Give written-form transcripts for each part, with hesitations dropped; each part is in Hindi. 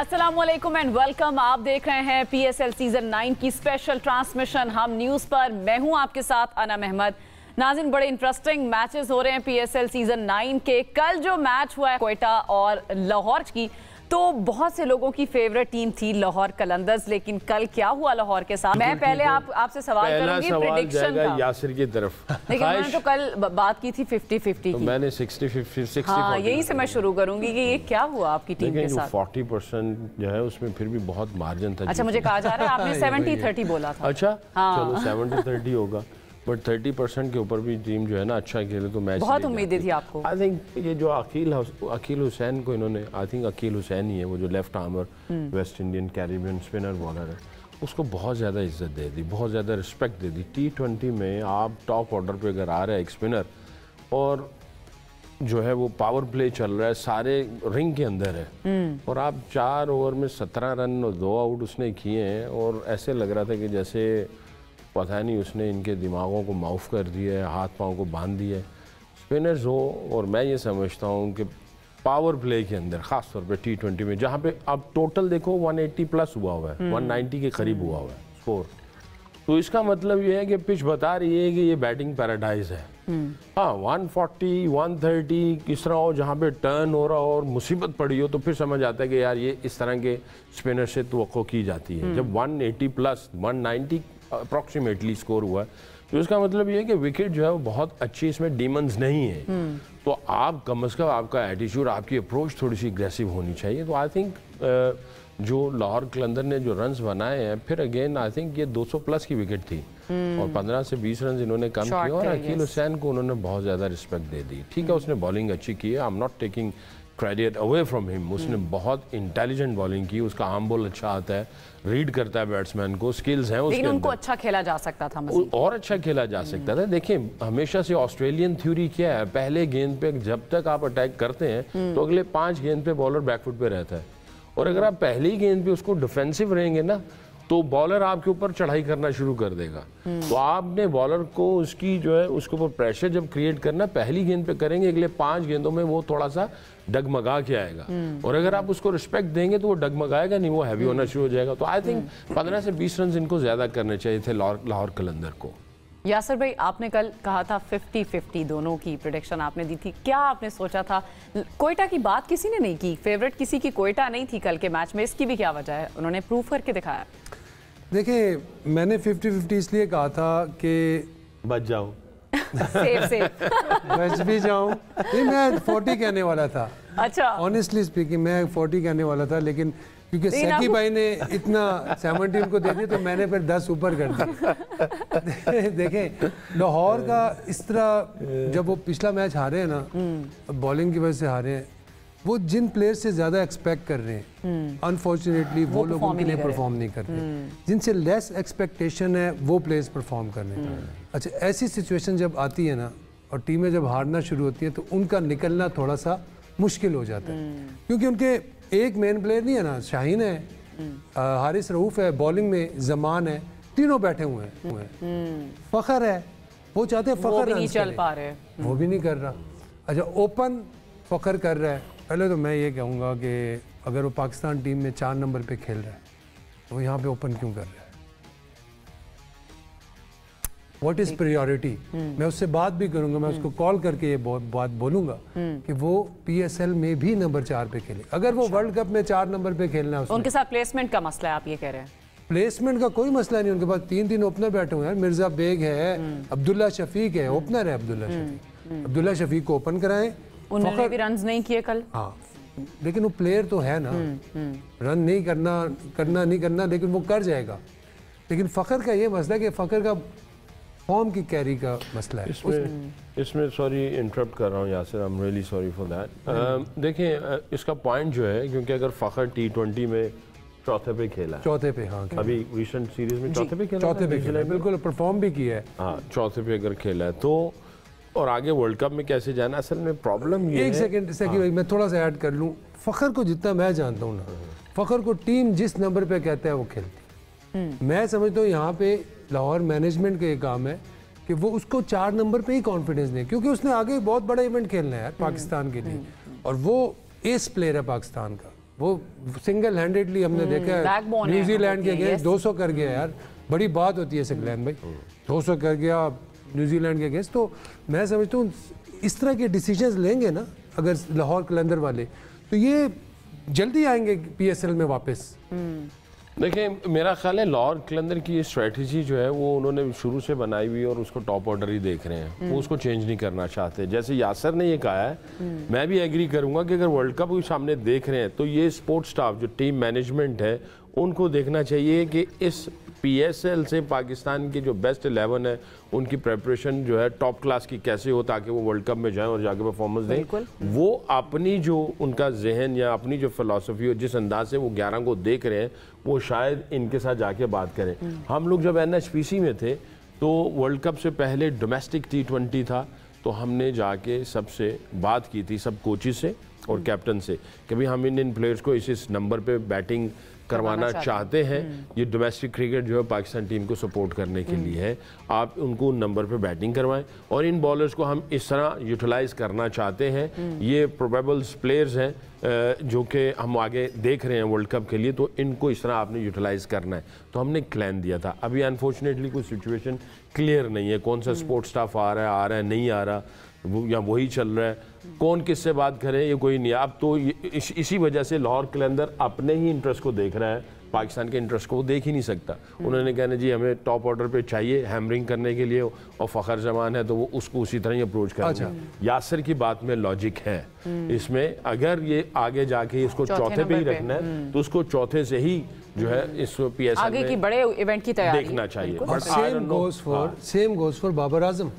अस्सलामुअलैकुम एंड वेलकम। आप देख रहे हैं PSL सीजन 9 की स्पेशल ट्रांसमिशन हम न्यूज पर। मैं हूं आपके साथ अनम अहमद। नाज़रीन, बड़े इंटरेस्टिंग मैचेस हो रहे हैं PSL सीजन 9 के। कल जो मैच हुआ है क्वेटा और लाहौर की, तो बहुत से लोगों की फेवरेट टीम थी लाहौर कलंदर्स, लेकिन कल क्या हुआ लाहौर के साथ? मैं पहले आपसे सवाल करूंगी प्रेडिक्शन का। यासिर की तरफ लेकिन मैंने तो कल बात की थी 50-50 तो की। मैंने 60-50 हाँ, यही से मैं शुरू करूंगी कि ये क्या हुआ आपकी टीम के साथ। 40% जो है उसमें फिर भी बहुत मार्जिन था। अच्छा, मुझे कहा जा रहा है आपने 70-30 बोला था। अच्छा, हाँ। चलो 70-30 होगा, बट 30% के ऊपर भी टीम जो है ना अच्छा खेले तो मैच बहुत उम्मीदें थी आपको। आई थिंक ये जो अकील हुसैन को इन्होंने, आई थिंक अकील हुसैन ही है वो जो left armour West Indian Caribbean spinner bowler है, उसको बहुत ज़्यादा इज्जत दे दी, बहुत ज़्यादा रिस्पेक्ट दे दी। T20 में आप टॉप ऑर्डर पे अगर आ रहा है एक स्पिनर और जो है वो पावर प्ले चल रहा है, सारे रिंग के अंदर है और आप 4 ओवर में 17 रन और 2 आउट उसने किए हैं और ऐसे लग रहा था कि जैसे पता नहीं उसने इनके दिमागों को माउफ कर दिया है, हाथ पाँव को बांध दिया है। स्पिनर्स हो, और मैं ये समझता हूँ कि पावर प्ले के अंदर ख़ास तौर पे T20 में जहाँ पे अब टोटल देखो 180 प्लस हुआ हुआ है, 190 के करीब हुआ हुआ है स्कोर, तो इसका मतलब ये है कि पिच बता रही है कि ये बैटिंग पैराडाइज है। हाँ, 140 130 किस तरह हो, जहाँ पे टर्न हो रहा हो और मुसीबत पड़ी हो तो फिर समझ आता है कि यार ये इस तरह के स्पिनर से तवक्को की जाती है। जब 180 प्लस 190 अप्रॉक्सीमेटली स्कोर हुआ है तो इसका मतलब ये है कि विकेट जो है वो बहुत अच्छी, इसमें डीमंस नहीं है। तो आप कम अज़ कम आपका एटीट्यूड, आपकी अप्रोच थोड़ी सी एग्रेसिव होनी चाहिए। तो आई थिंक जो लाहौर कलंदर ने जो रन्स बनाए हैं, फिर अगेन आई थिंक ये 200 प्लस की विकेट थी और 15 से 20 रन इन्होंने कम किए और अकील हुसैन को उन्होंने बहुत ज़्यादा रिस्पेक्ट दे दी। ठीक है, उसने बॉलिंग अच्छी की है, I am not taking credit away from him, उसने बहुत इंटेलिजेंट बॉलिंग की, उसका आर्म बॉल अच्छा आता है, रीड करता है बैट्समैन को, स्किल्स हैं उसके अंदर। उनको अच्छा खेला जा सकता था और अच्छा खेला जा सकता था। देखिए, हमेशा से ऑस्ट्रेलियन थ्योरी क्या है, पहले गेंद पे जब तक आप अटैक करते हैं तो अगले 5 गेंद पे बॉलर बैकफुट पे रहता है, और अगर आप पहली गेंद पे उसको डिफेंसिव रहेंगे ना तो बॉलर आपके ऊपर चढ़ाई करना शुरू कर देगा। तो आपने बॉलर को उसकी जो है उसके ऊपर प्रेशर जब क्रिएट करना पहली गेंद पे करेंगे, अगले 5 गेंदों में वो थोड़ा सा डगमगा के आएगा, और अगर आप उसको रिस्पेक्ट देंगे तो वो डगमगाएगा नहीं, वो हैवी होना शुरू हो जाएगा। तो आई थिंक 15 से 20 रन इनको ज्यादा करने चाहिए थे लाहौर कलंदर को। यासर भाई, आपने कल कहा था 50-50 दोनों की प्रेडिक्शन आपने दी थी, क्या आपने सोचा था? क्वेटा की बात किसी ने नहीं की, फेवरेट किसी की क्वेटा नहीं थी कल के मैच में, इसकी भी क्या वजह है? उन्होंने प्रूफ करके दिखाया। देखिए, मैंने 50-50 इसलिए कहा था कि बच जाओ सेफ बच भी जाऊं। नहीं, मैं 40 कहने वाला था। अच्छा, ऑनेस्टली स्पीकिंग मैं 40 कहने वाला था, लेकिन क्योंकि सेकी भाई ने इतना 70 को दे दी तो मैंने फिर 10 ऊपर कर दी। देखें, लाहौर का इस तरह जब वो पिछला मैच हारे हैं ना, बॉलिंग की वजह से हारे हैं, वो जिन प्लेयर से ज़्यादा एक्सपेक्ट कर रहे हैं अनफॉर्चुनेटली वो लोग उनके लिए परफॉर्म नहीं कर रहे। जिनसे लेस एक्सपेक्टेशन है वो प्लेयर्स परफॉर्म कर रहे हैं। अच्छा, ऐसी सिचुएशन जब आती है ना और टीमें जब हारना शुरू होती हैं तो उनका निकलना थोड़ा सा मुश्किल हो जाता है, क्योंकि उनके एक मेन प्लेयर नहीं है ना, शाहीन है, हारिस रऊफ है, बॉलिंग में जमान है, तीनों बैठे हुए हैं। फखर है, वो चाहते हैं फखर नहीं चल पा रहे, वो भी नहीं कर रहा। अच्छा, ओपन फखर कर रहा है। पहले तो मैं ये कहूँगा कि अगर वो पाकिस्तान टीम में 4 नंबर पे खेल रहा है तो वो यहाँ पे ओपन क्यों कर रहा है? What is priority? मैं उससे बात भी करूँगा, मैं उसको कॉल करके ये बात बोलूँगा कि वो PSL में भी नंबर 4 पे खेले। अगर वो वर्ल्ड कप में 4 नंबर पे खेलना है, उनके साथ प्लेसमेंट का मसला है, आप ये कह रहे हैं? प्लेसमेंट का कोई मसला नहीं, उनके पास 3 ओपनर बैठे हुए हैं। मिर्जा बेग है, अब्दुल्ला शफीक है, ओपनर है अब्दुल्ला शफीक को ओपन कराएं। उन्होंने भी रन्स नहीं किए कल। हाँ, लेकिन वो प्लेयर तो है ना, रन नहीं करना, लेकिन वो कर जाएगा। लेकिन फ़खर का ये मसला है कि फ़खर का फॉर्म की कैरी का मसला है। इसमें सॉरी इंटरप्ट कर रहा हूँ Yasir, I am really sorry for that. देखिए, इसका पॉइंट जो है, क्योंकि अगर फ़खर T20 में चौथे पे खेला है, चौथे पे, हाँ, अभी रिसेंट सीरीज में चौथे पे खेला, बिल्कुल परफॉर्म भी किया है। हाँ, चौथे पे अगर खेला है तो, और आगे वर्ल्ड कप में कैसे जाना, असल में प्रॉब्लम ये है। एक सेकंड भाई, मैं थोड़ा सा ऐड कर लूँ। फ़खर को जितना मैं जानता हूँ ना, फ़खर को टीम जिस नंबर पे कहता है वो खेलती। मैं समझता हूँ यहाँ पे लाहौर मैनेजमेंट का ये काम है कि वो उसको 4 नंबर पे ही कॉन्फिडेंस दें, क्योंकि उसने आगे बहुत बड़ा इवेंट खेलना है यार पाकिस्तान के लिए, और वो एस प्लेयर है पाकिस्तान का, वो सिंगल हैंडेडली हमने देखा है न्यूजीलैंड के अगेंस्ट 200 कर गया यार, बड़ी बात होती है सकलैन भाई, 200 कर गया न्यूजीलैंड के अगेंस्ट। तो मैं समझता हूँ इस तरह के डिसीजंस लेंगे ना अगर लाहौर कलंदर वाले, तो ये जल्दी आएंगे PSL में वापस। देखिए मेरा ख्याल है लाहौर कलंदर की ये स्ट्रेटजी जो है वो उन्होंने शुरू से बनाई हुई है और उसको टॉप ऑर्डर ही देख रहे हैं, वो उसको चेंज नहीं करना चाहते। जैसे यासर ने ये कहा है, मैं भी एग्री करूंगा कि अगर वर्ल्ड कप के सामने देख रहे हैं तो ये स्पोर्ट्स स्टाफ जो टीम मैनेजमेंट है उनको देखना चाहिए कि इस PSL से पाकिस्तान की जो बेस्ट 11 है उनकी प्रेपरेशन जो है टॉप क्लास की कैसे हो ताकि वो वर्ल्ड कप में जाएं और जाके परफॉर्मेंस दें। वो अपनी जो उनका जहन या अपनी जो फिलॉसफी हो, जिस अंदाज से वो 11 को देख रहे हैं, वो शायद इनके साथ जाके बात करें। हम लोग जब NHPC में थे तो वर्ल्ड कप से पहले डोमेस्टिक T20 था, तो हमने जाके सबसे बात की थी, सब कोचिज से और कैप्टन से, कि भाई हम इन प्लेयर्स को इस नंबर पे बैटिंग करवाना चाहते हैं। ये डोमेस्टिक क्रिकेट जो है पाकिस्तान टीम को सपोर्ट करने के लिए है, आप उनको उन नंबर पे बैटिंग करवाएं और इन बॉलर्स को हम इस तरह यूटिलाइज करना चाहते हैं। ये प्रोबेबल्स प्लेयर्स हैं जो कि हम आगे देख रहे हैं वर्ल्ड कप के लिए, तो इनको इस तरह आपने यूटिलाइज करना है। तो हमने एक प्लान दिया था। अभी अनफॉर्चुनेटली कोई सिचुएशन क्लियर नहीं है, कौन सा स्पोर्ट्स स्टाफ आ रहा है नहीं आ रहा, वो या वही चल रहा है, कौन किससे बात करे ये कोई नहीं। अब तो इसी वजह से लाहौर कलंदर अपने ही इंटरेस्ट को देख रहा है, पाकिस्तान के इंटरेस्ट को वो देख ही नहीं सकता। उन्होंने कहना जी हमें टॉप ऑर्डर पे चाहिए हैमरिंग करने के लिए, और फ़खर जमान है तो वो उसको उसी तरह ही अप्रोच करेंगे। यासर की बात में लॉजिक है इसमें, अगर ये आगे जाके इसको चौथे पे ही रखना है तो उसको चौथे से ही जो है इस PSL आगे की बड़े इवेंट की तैयारी देखना चाहिए। Same goes for Babar Azam.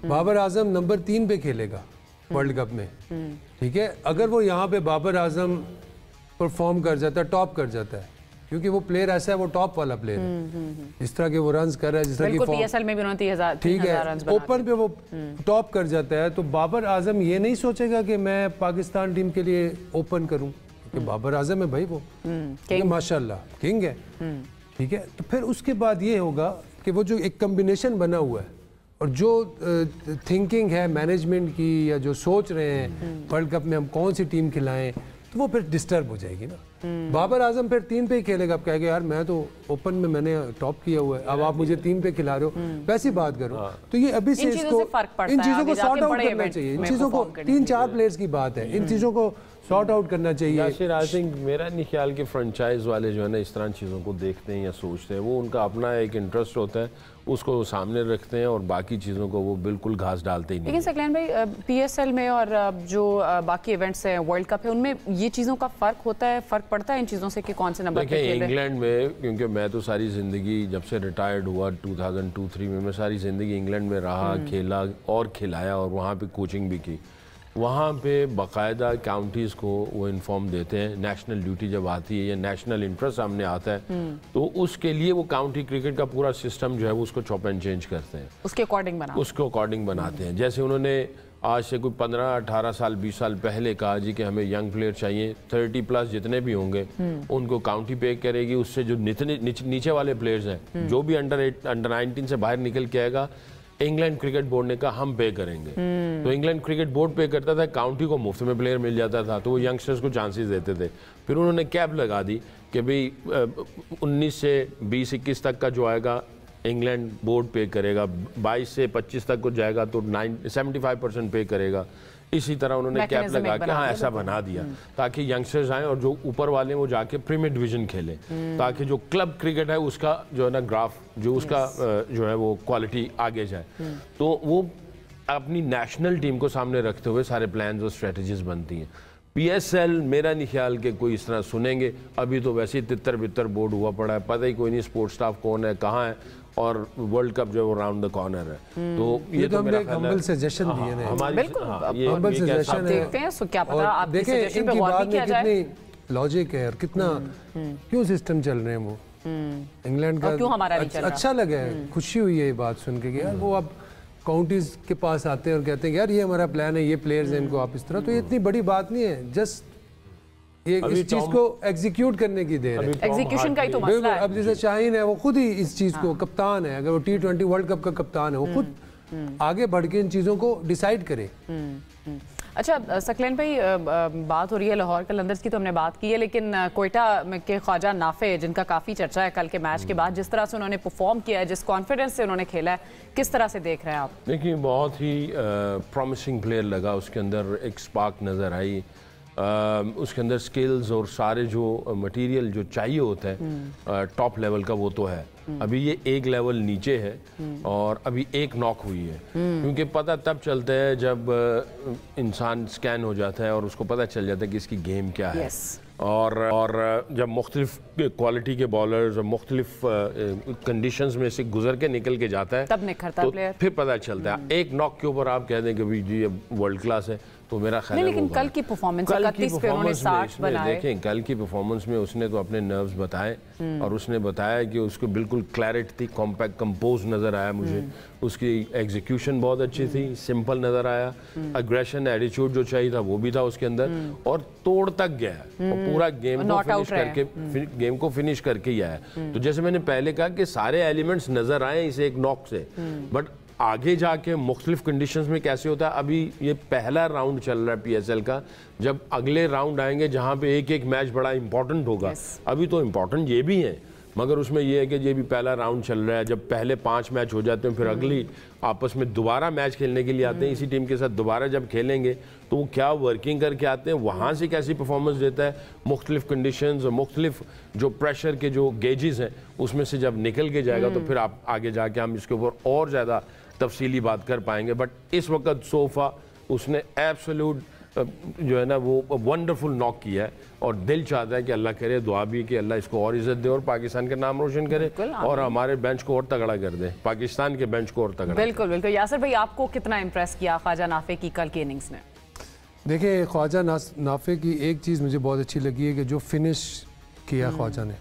Babar Azam number 3 पे खेलेगा वर्ल्ड कप में, ठीक है। अगर वो यहाँ पे बाबर आजम परफॉर्म कर जाता है, टॉप कर जाता है, क्योंकि वो प्लेयर ऐसा है, वो टॉप वाला प्लेयर है, इस तरह के वो रन्स कर रहा है, जिस तरह की PSL में भी उन्होंने 3000 ठीक है, ओपन पे वो टॉप कर जाता है, तो बाबर आजम ये नहीं सोचेगा कि मैं पाकिस्तान टीम के लिए ओपन करूं, क्योंकि बाबर आजम है भाई, वो माशाल्लाह किंग है, ठीक है। तो फिर उसके बाद ये होगा कि वो जो एक कम्बिनेशन बना हुआ है और जो थिंकिंग है मैनेजमेंट की, या जो सोच रहे हैं वर्ल्ड कप में हम कौन सी टीम खिलाएं, तो वो फिर डिस्टर्ब हो जाएगी ना। बाबर आजम फिर 3 पे ही खेलेगा, अब कहेगा यार मैं तो ओपन में मैंने टॉप किया हुआ है, अब आप मुझे 3 पे खिला रहे हो, वैसी बात करो। तो ये अभी से इसको इन चीज़ों को सॉर्ट आउट करना चाहिए। इन चीज़ों को 3-4 प्लेयर्स की बात है, इन चीज़ों को सॉर्ट आउट करना चाहिए। आई थिंक मेरा नहीं ख्याल कि फ्रेंचाइज वाले जो है ना इस तरह चीज़ों को देखते हैं या सोचते हैं, वो उनका अपना एक इंटरेस्ट होता है, उसको सामने रखते हैं और बाकी चीज़ों को वो बिल्कुल घास डालते ही नहीं। लेकिन सकलैन भाई PSL में और जो बाकी इवेंट्स हैं, वर्ल्ड कप है, उनमें ये चीज़ों का फ़र्क होता है, फ़र्क पड़ता है इन चीज़ों से कि कौन से नंबर पे खेल रहे हैं? इंग्लैंड में, क्योंकि मैं तो सारी ज़िंदगी जब से रिटायर्ड हुआ 2002-3 में, मैं सारी ज़िंदगी इंग्लैंड में रहा, खेला और खिलाया और वहाँ पे कोचिंग भी की। वहाँ पे बाकायदा काउंटीज़ को वो इन्फॉर्म देते हैं, नेशनल ड्यूटी जब आती है या नेशनल इंटरेस्ट सामने आता है तो उसके लिए वो काउंटी क्रिकेट का पूरा सिस्टम जो है वो उसको चॉप एंड चेंज करते हैं, उसके अकॉर्डिंग बनाते हैं। जैसे उन्होंने आज से कोई 15-18 साल 20 साल पहले कहा जी कि हमें यंग प्लेयर चाहिए, 30+ जितने भी होंगे उनको काउंटी पे करेगी, उससे जो नीचे वाले प्लेयर्स हैं जो भी अंडर 19 से बाहर निकल के आएगा, इंग्लैंड क्रिकेट बोर्ड ने कहा हम पे करेंगे। तो इंग्लैंड क्रिकेट बोर्ड पे करता था, काउंटी को मुफ्त में प्लेयर मिल जाता था, तो वो यंगस्टर्स को चांसेस देते थे। फिर उन्होंने कैप लगा दी कि भाई 19 से 20-21 तक का जो आएगा इंग्लैंड बोर्ड पे करेगा, 22 से 25 तक को जाएगा तो 75% पे करेगा। इसी तरह उन्होंने कैप लगा के हाँ ऐसा बना दिया ताकि यंगस्टर्स आए और जो ऊपर वाले वो जाके प्रीमियर डिवीजन खेले, ताकि जो क्लब क्रिकेट है उसका जो है ना ग्राफ जो उसका जो है वो क्वालिटी आगे जाए। तो वो अपनी नेशनल टीम को सामने रखते हुए सारे प्लान्स और स्ट्रेटजीज बनती हैं। PSL मेरा नहीं ख्याल कि कोई इस तरह सुनेंगे, अभी तो वैसे ही तितर बितर बोर्ड हुआ पड़ा है, पता ही कोई नहीं स्पोर्ट्स स्टाफ कौन है कहाँ है, और वर्ल्ड कप जो है वो राउंड द कॉर्नर है। तो ये तो मेरा हम्बल सजेशन दिए हैं, हमारी हम्बल सजेशन है। देखते हैं सो क्या पता आपके सजेशन पे गौर किया जाए, कितनी लॉजिक है और कितना क्यों सिस्टम चल रहे हैं वो इंग्लैंड का, क्यों हमारा नहीं चल रहा। अच्छा लगा है, खुशी हुई है ये बात सुन के कि यार वो अब काउंटीज के पास आते हैं और कहते हैं यार ये हमारा प्लान है, ये प्लेयर्स हैं, इनको आप इस तरह, तो ये इतनी बड़ी बात नहीं है, जस्ट ये इस चीज को एग्जीक्यूट करने की देर है, एग्जीक्यूशन का ही तो मसला है। अब जैसे शाहीन है वो खुद ही इस चीज को कप्तान है, अगर वो T20 वर्ल्ड कप का कप्तान है, वो खुद आगे बढ़ के इन चीज़ों को डिसाइड करे। अच्छा सकलैन भाई, बात हो रही है लाहौर कलंदर्स की तो हमने बात की है, लेकिन कोयटा के ख्वाजा नाफे जिनका काफ़ी चर्चा है कल के मैच के बाद, जिस तरह से उन्होंने परफॉर्म किया है, जिस कॉन्फिडेंस से उन्होंने खेला है, किस तरह से देख रहे हैं आप? देखिए बहुत ही प्रॉमिसिंग प्लेयर लगा, उसके अंदर एक स्पार्क नज़र आई, उसके अंदर स्किल्स और सारे जो मटेरियल जो चाहिए होता है टॉप लेवल का वो तो है। अभी ये एक लेवल नीचे है और अभी एक नॉक हुई है, क्योंकि पता तब चलता है जब इंसान स्कैन हो जाता है और उसको पता चल जाता है कि इसकी गेम क्या है। और जब मुख्तलिफ क्वालिटी के बॉलर्स और मुख्तलिफ कंडीशंस में से गुजर के निकल के जाता है तब निखरता तो प्लेयर, फिर पता चलता है। एक नॉक के ऊपर आप कह दें कि भाई जी ये वर्ल्ड क्लास है, तो मेरा ख्याल है लेकिन कल की परफॉर्मेंस 31 पे उन्होंने 60 बनाए। देखें कल की परफॉर्मेंस में उसने तो अपने नर्व्स बताए और उसने बताया कि उसको बिल्कुल क्लैरिटी थी, कॉम्पैक्ट कंपोज नज़र आया मुझे, उसकी एग्जीक्यूशन बहुत अच्छी थी, सिंपल नज़र आया, अग्रेशन एटीट्यूड जो चाहिए था वो भी था उसके अंदर, और तोड़ तक गया और पूरा गेम को फिनिश करके ही आया। तो जैसे मैंने पहले कहा कि सारे एलिमेंट्स नज़र आए इसे एक नॉक से, बट आगे जाके मुख्तलिफ कंडीशंस में कैसे होता है। अभी ये पहला राउंड चल रहा है PSL का, जब अगले राउंड आएंगे जहां पे एक एक मैच बड़ा इंपॉर्टेंट होगा। अभी तो इंपॉर्टेंट ये भी है, मगर उसमें ये है कि ये भी पहला राउंड चल रहा है, जब पहले 5 मैच हो जाते हैं फिर अगली आपस में दोबारा मैच खेलने के लिए आते हैं, इसी टीम के साथ दोबारा जब खेलेंगे तो वो क्या वर्किंग करके आते हैं, वहाँ से कैसी परफॉर्मेंस देता है, मुख्तलिफ कंडीशंस और मुख्तलिफ जो प्रेशर के जो गेजेस हैं उसमें से जब निकल के जाएगा तो फिर आप आगे जाके हम इसके ऊपर और ज़्यादा तफसीली बात कर पाएंगे। बट इस वक्त सोफा उसने एब्सोल्यूट जो है ना वो वंडरफुल नॉक किया है, और दिल चाहता है कि अल्लाह करे, दुआ भी कि अल्लाह इसको और इज्जत दे और पाकिस्तान का नाम रोशन करे और हमारे बेंच को और तगड़ा कर दे, पाकिस्तान के बेंच को और तगड़ा। बिल्कुल बिल्कुल। यासिर भाई, आपको कितना इंप्रेस किया ख्वाजा नाफे की कल की इनिंग्स ने? देखिए ख्वाजा नाफे की एक चीज़ मुझे बहुत अच्छी लगी है कि जो फिनिश किया ख्वाजा ने,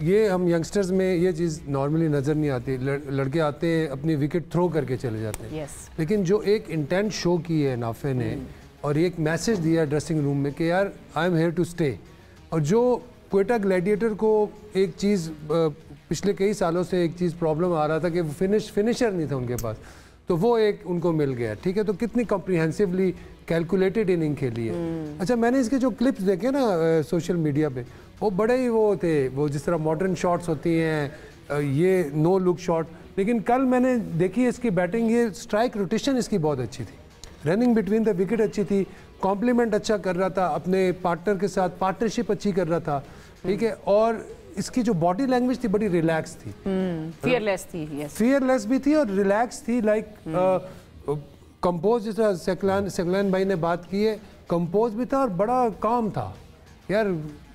ये हम यंगस्टर्स में ये चीज़ नॉर्मली नज़र नहीं आती। लड़के आते हैं अपनी विकेट थ्रो करके चले जाते हैं, लेकिन जो एक इंटेंट शो की है नाफे ने और एक मैसेज दिया ड्रेसिंग रूम में कि यार I am here to stay. और जो क्वेटा ग्लैडिएटर को एक चीज़ पिछले कई सालों से एक चीज़ प्रॉब्लम आ रहा था कि फिनिशर नहीं था उनके पास, तो वो एक उनको मिल गया। ठीक है, तो कितनी कॉम्प्रिहेंसिवली कैलकुलेटेड इनिंग खेली है। अच्छा, मैंने इसके जो क्लिप्स देखे ना सोशल मीडिया पे, वो बड़े ही वो थे, वो जिस तरह मॉडर्न शॉट्स होती हैं, ये नो लुक शॉट, लेकिन कल मैंने देखी इसकी बैटिंग, ये स्ट्राइक रोटेशन इसकी बहुत अच्छी थी, रनिंग बिटवीन द विकेट अच्छी थी, कॉम्प्लीमेंट अच्छा कर रहा था अपने पार्टनर के साथ, पार्टनरशिप अच्छी कर रहा था। ठीक है, और इसकी जो बॉडी लैंग्वेज थी बड़ी रिलैक्स थी, फियरलेस थी, फियरलेस भी थी और रिलैक्स थी, लाइक कंपोज, जिस तरह सकलैन भाई ने बात की है, कंपोज भी था और बड़ा काम था, यार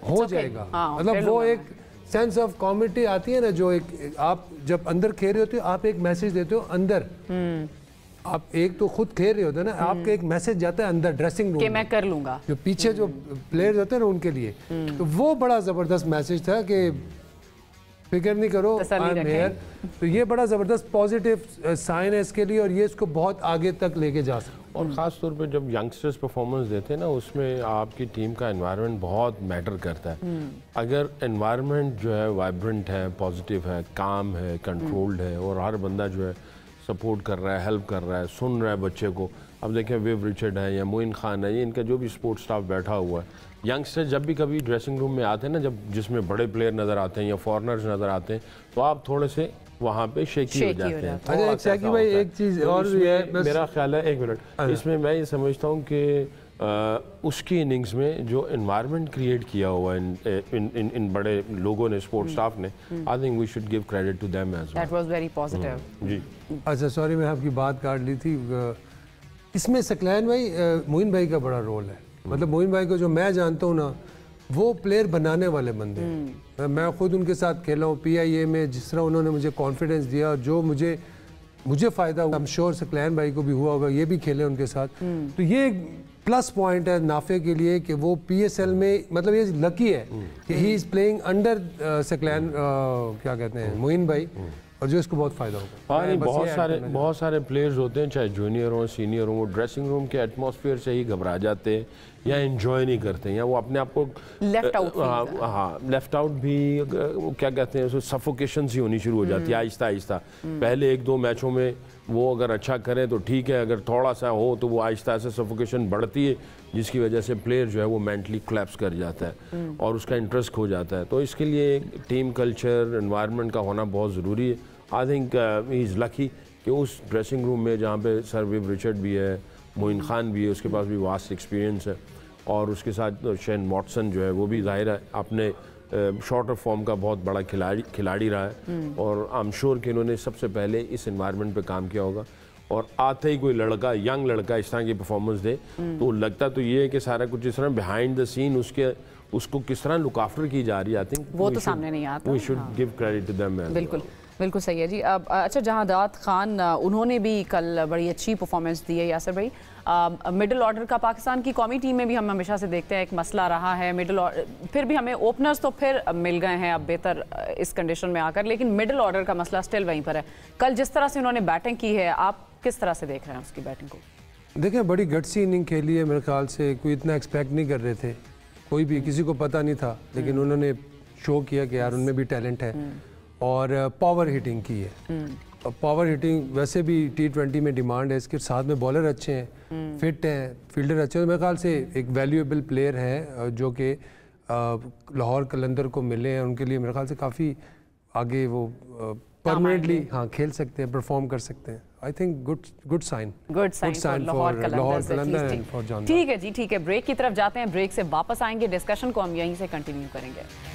हो जाएगा। मतलब वो एक सेंस ऑफ कॉमेडी आती है ना, जो एक आप जब अंदर खेल रहे होते हो, आप एक मैसेज देते हो अंदर, आप एक तो खुद खेल रहे होते हैं ना, आपका एक मैसेज जाता है अंदर ड्रेसिंग रूम कि मैं कर लूंगा, जो पीछे जो प्लेयर्स होते हैं ना उनके लिए, तो वो बड़ा ज़बरदस्त मैसेज था कि फिक्र नहीं करो, आई एम हियर। तो ये बड़ा ज़बरदस्त पॉजिटिव साइन है इसके लिए, और ये इसको बहुत आगे तक लेके जा सकता है। और ख़ास तौर पे जब यंगस्टर्स परफॉर्मेंस देते हैं ना, उसमें आपकी टीम का एनवायरनमेंट बहुत मैटर करता है। अगर एनवायरनमेंट जो है वाइब्रेंट है, पॉजिटिव है, काम है, कंट्रोल्ड है, और हर बंदा जो है सपोर्ट कर रहा है, हेल्प कर रहा है, सुन रहा है बच्चे को। अब देखें विव रिचर्ड है या मोइन खान है, ये इनका जो भी सपोर्ट स्टाफ बैठा हुआ है, यंगस्टर जब भी कभी ड्रेसिंग रूम में आते हैं ना, जब जिसमें बड़े प्लेयर नज़र आते हैं या फॉरनर्स नज़र आते हैं, तो आप थोड़े से वहाँ पे शेकी हो जाते हैं। अच्छा शेकी भाई, एक चीज़ और मेरा ख्याल है, एक मिनट, इसमें मैं ये समझता हूँ कि उसकी इनिंग्स में जो एनवायरनमेंट क्रिएट किया हुआ है इन बड़े लोगों ने, स्पोर्ट्स स्टाफ ने, I think we should give credit to them as well. That was very positive. जी अच्छा, सॉरी मैं आपकी बात काट ली थी। इसमें सकलैन भाई, मोइन भाई का बड़ा रोल है। मतलब मोइन भाई को जो मैं जानता हूँ ना, वो प्लेयर बनाने वाले बंदे हैं। मैं खुद उनके साथ खेला हूँ PIA में, जिस तरह उन्होंने मुझे कॉन्फिडेंस दिया, जो मुझे फ़ायदा हुआ, आई एम श्योर सकलैन भाई को भी हुआ होगा, ये भी खेले उनके साथ। तो ये प्लस पॉइंट है नाफे के लिए कि वो PSL में, मतलब ये लकी है कि he is playing under Saqlain, क्या कहते हैं, मोइन भाई, और जो इसको बहुत फ़ायदा होगा। हाँ, नहीं, बहुत सारे प्लेयर्स होते हैं, चाहे जूनियर हो सीनियर हो, वो ड्रेसिंग रूम के एटमॉस्फेयर से ही घबरा जाते हैं या एंजॉय नहीं करते हैं, या वो अपने आप को लेफ्ट आउट, हाँ लेफ्ट आउट भी, क्या कहते हैं, सफोकेशन सी होनी शुरू हो जाती है आहिस्ता आहिस्ता। पहले 1-2 मैचों में वो अगर अच्छा करें तो ठीक है, अगर थोड़ा सा हो तो वो आहिस्ता आहिस्ता सफोकेशन बढ़ती है, जिसकी वजह से प्लेयर जो है वो मेंटली क्लैप्स कर जाता है और उसका इंटरेस्ट खो जाता है। तो इसके लिए टीम कल्चर, एनवायरनमेंट का होना बहुत ज़रूरी है। I think he is lucky कि उस ड्रेसिंग रूम में जहाँ पे सर विव रिचर्ड भी है, मोइन खान भी है, उसके पास भी वास्ट एक्सपीरियंस है, और उसके साथ शेन वॉटसन जो है वो भी ज़ाहिर है अपने शॉर्टर फॉर्म का बहुत बड़ा खिलाड़ी रहा है, और आई एम श्योर कि इन्होंने सबसे पहले इस एनवायरनमेंट पे काम किया होगा। और आते ही कोई लड़का, यंग लड़का इस तरह की परफॉर्मेंस दे तो लगता तो ये है कि सारा कुछ इस तरह बिहाइंड द सीन उसको किस तरह लुक आफ्टर की जा रही है। आई थिंक वो तो सामने नहीं आता। We should give credit to them. बिल्कुल बिल्कुल सही है जी। अब अच्छा, जहादात खान उन्होंने भी कल बड़ी अच्छी परफॉर्मेंस दी है। यासर भाई, मिडिल ऑर्डर का पाकिस्तान की कौमी टीम में भी हम हमेशा से देखते हैं एक मसला रहा है मिडिल ऑर्डर, फिर भी हमें ओपनर्स तो फिर मिल गए हैं अब बेहतर इस कंडीशन में आकर, लेकिन मिडिल ऑर्डर का मसला स्टिल वहीं पर है। कल जिस तरह से उन्होंने बैटिंग की है, आप किस तरह से देख रहे हैं उसकी बैटिंग को? देखिए, बड़ी गट्सी इनिंग खेली है, मेरे ख्याल से कोई इतना एक्सपेक्ट नहीं कर रहे थे, कोई भी, किसी को पता नहीं था, लेकिन उन्होंने शो किया कि यार उनमें भी टैलेंट है, और पावर हिटिंग की है। पावर हिटिंग वैसे भी T20 में डिमांड है, इसके साथ में बॉलर अच्छे हैं, फिट हैं, फील्डर अच्छे हैं। मेरे ख्याल से एक वैल्यूएबल प्लेयर है जो कि लाहौर कलंदर को मिले हैं, उनके लिए मेरे ख्याल से काफ़ी आगे वो परमानेंटली खेल सकते हैं, परफॉर्म कर सकते हैं। I think good sign for Lahore Qalandar and for John. ठीक है जी, ठीक है, ब्रेक की तरफ जाते हैं, ब्रेक से वापस आएंगे, डिस्कशन को हम यहीं से कंटिन्यू करेंगे।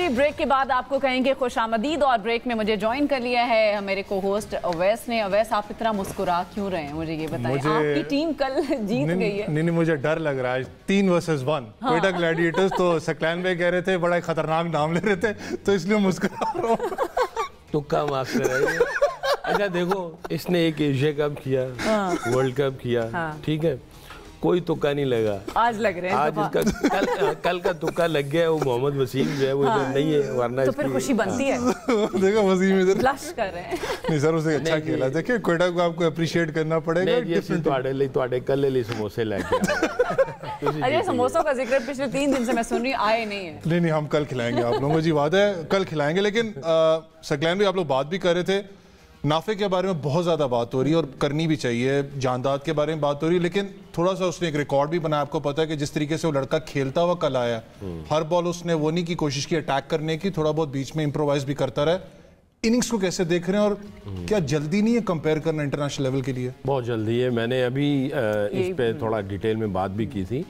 ब्रेक के बाद आपको कहेंगे खुशामदीद, और ब्रेक में मुझे ज्वाइन कर लिया है मेरे को होस्ट अवैस ने। अवैस, आप इतना मुस्कुरा क्यों रहे हैं, मुझे ये बताइए। आपकी टीम कल जीत गई है। नहीं, मुझे डर लग रहा है। 3 वर्सेस 1 क्वेटा ग्लैडिएटर्स। तो सकलैन भाई कह रहे थे बड़ा खतरनाक नाम ले रहे थे, तो इसलिए मुस्कुरा रहा हूं। तुक्का माफ कर रही है। अच्छा देखो, इसने एक एशिया कप किया, वर्ल्ड कप किया, ठीक है, कोई तुक्का नहीं लगा। आज लग रहे हैं आज इसका कल का तुक्का लग गया। वो मोहम्मद वसीम जो है वो इधर नहीं है, वरना तो फिर खुशी बनती है। देखो वसीम इधर फ्लश कर रहे हैं। नहीं सर, उसे अच्छा खेला। देखिए, क्वेटा को आपको अप्रिशिएट करना पड़ेगा। तुम्हारे कल ले समोसे लेके अरे समोसों का जिक्र पिछले 3 दिन से मैं सुन रही हूँ, आए नहीं है। नहीं, हम कल खिलाएंगे आप लोगों को जी, वादा है कल खिलाएंगे। लेकिन सकलैन भी आप लोग बात भी कर रहे थे, नाफे के बारे में बहुत ज़्यादा बात हो रही है और करनी भी चाहिए, जानदाद के बारे में बात हो रही है, लेकिन थोड़ा सा उसने एक रिकॉर्ड भी बनाया। आपको पता है कि जिस तरीके से वो लड़का खेलता हुआ कल आया, हर बॉल उसने वो नहीं की कोशिश की अटैक करने की, थोड़ा बहुत बीच में इम्प्रोवाइज भी करता रहा। इनिंग्स को कैसे देख रहे हैं, और क्या जल्दी नहीं है कंपेयर करना इंटरनेशनल लेवल के लिए? बहुत जल्दी है। मैंने अभी इस पे थोड़ा डिटेल में बात भी की थी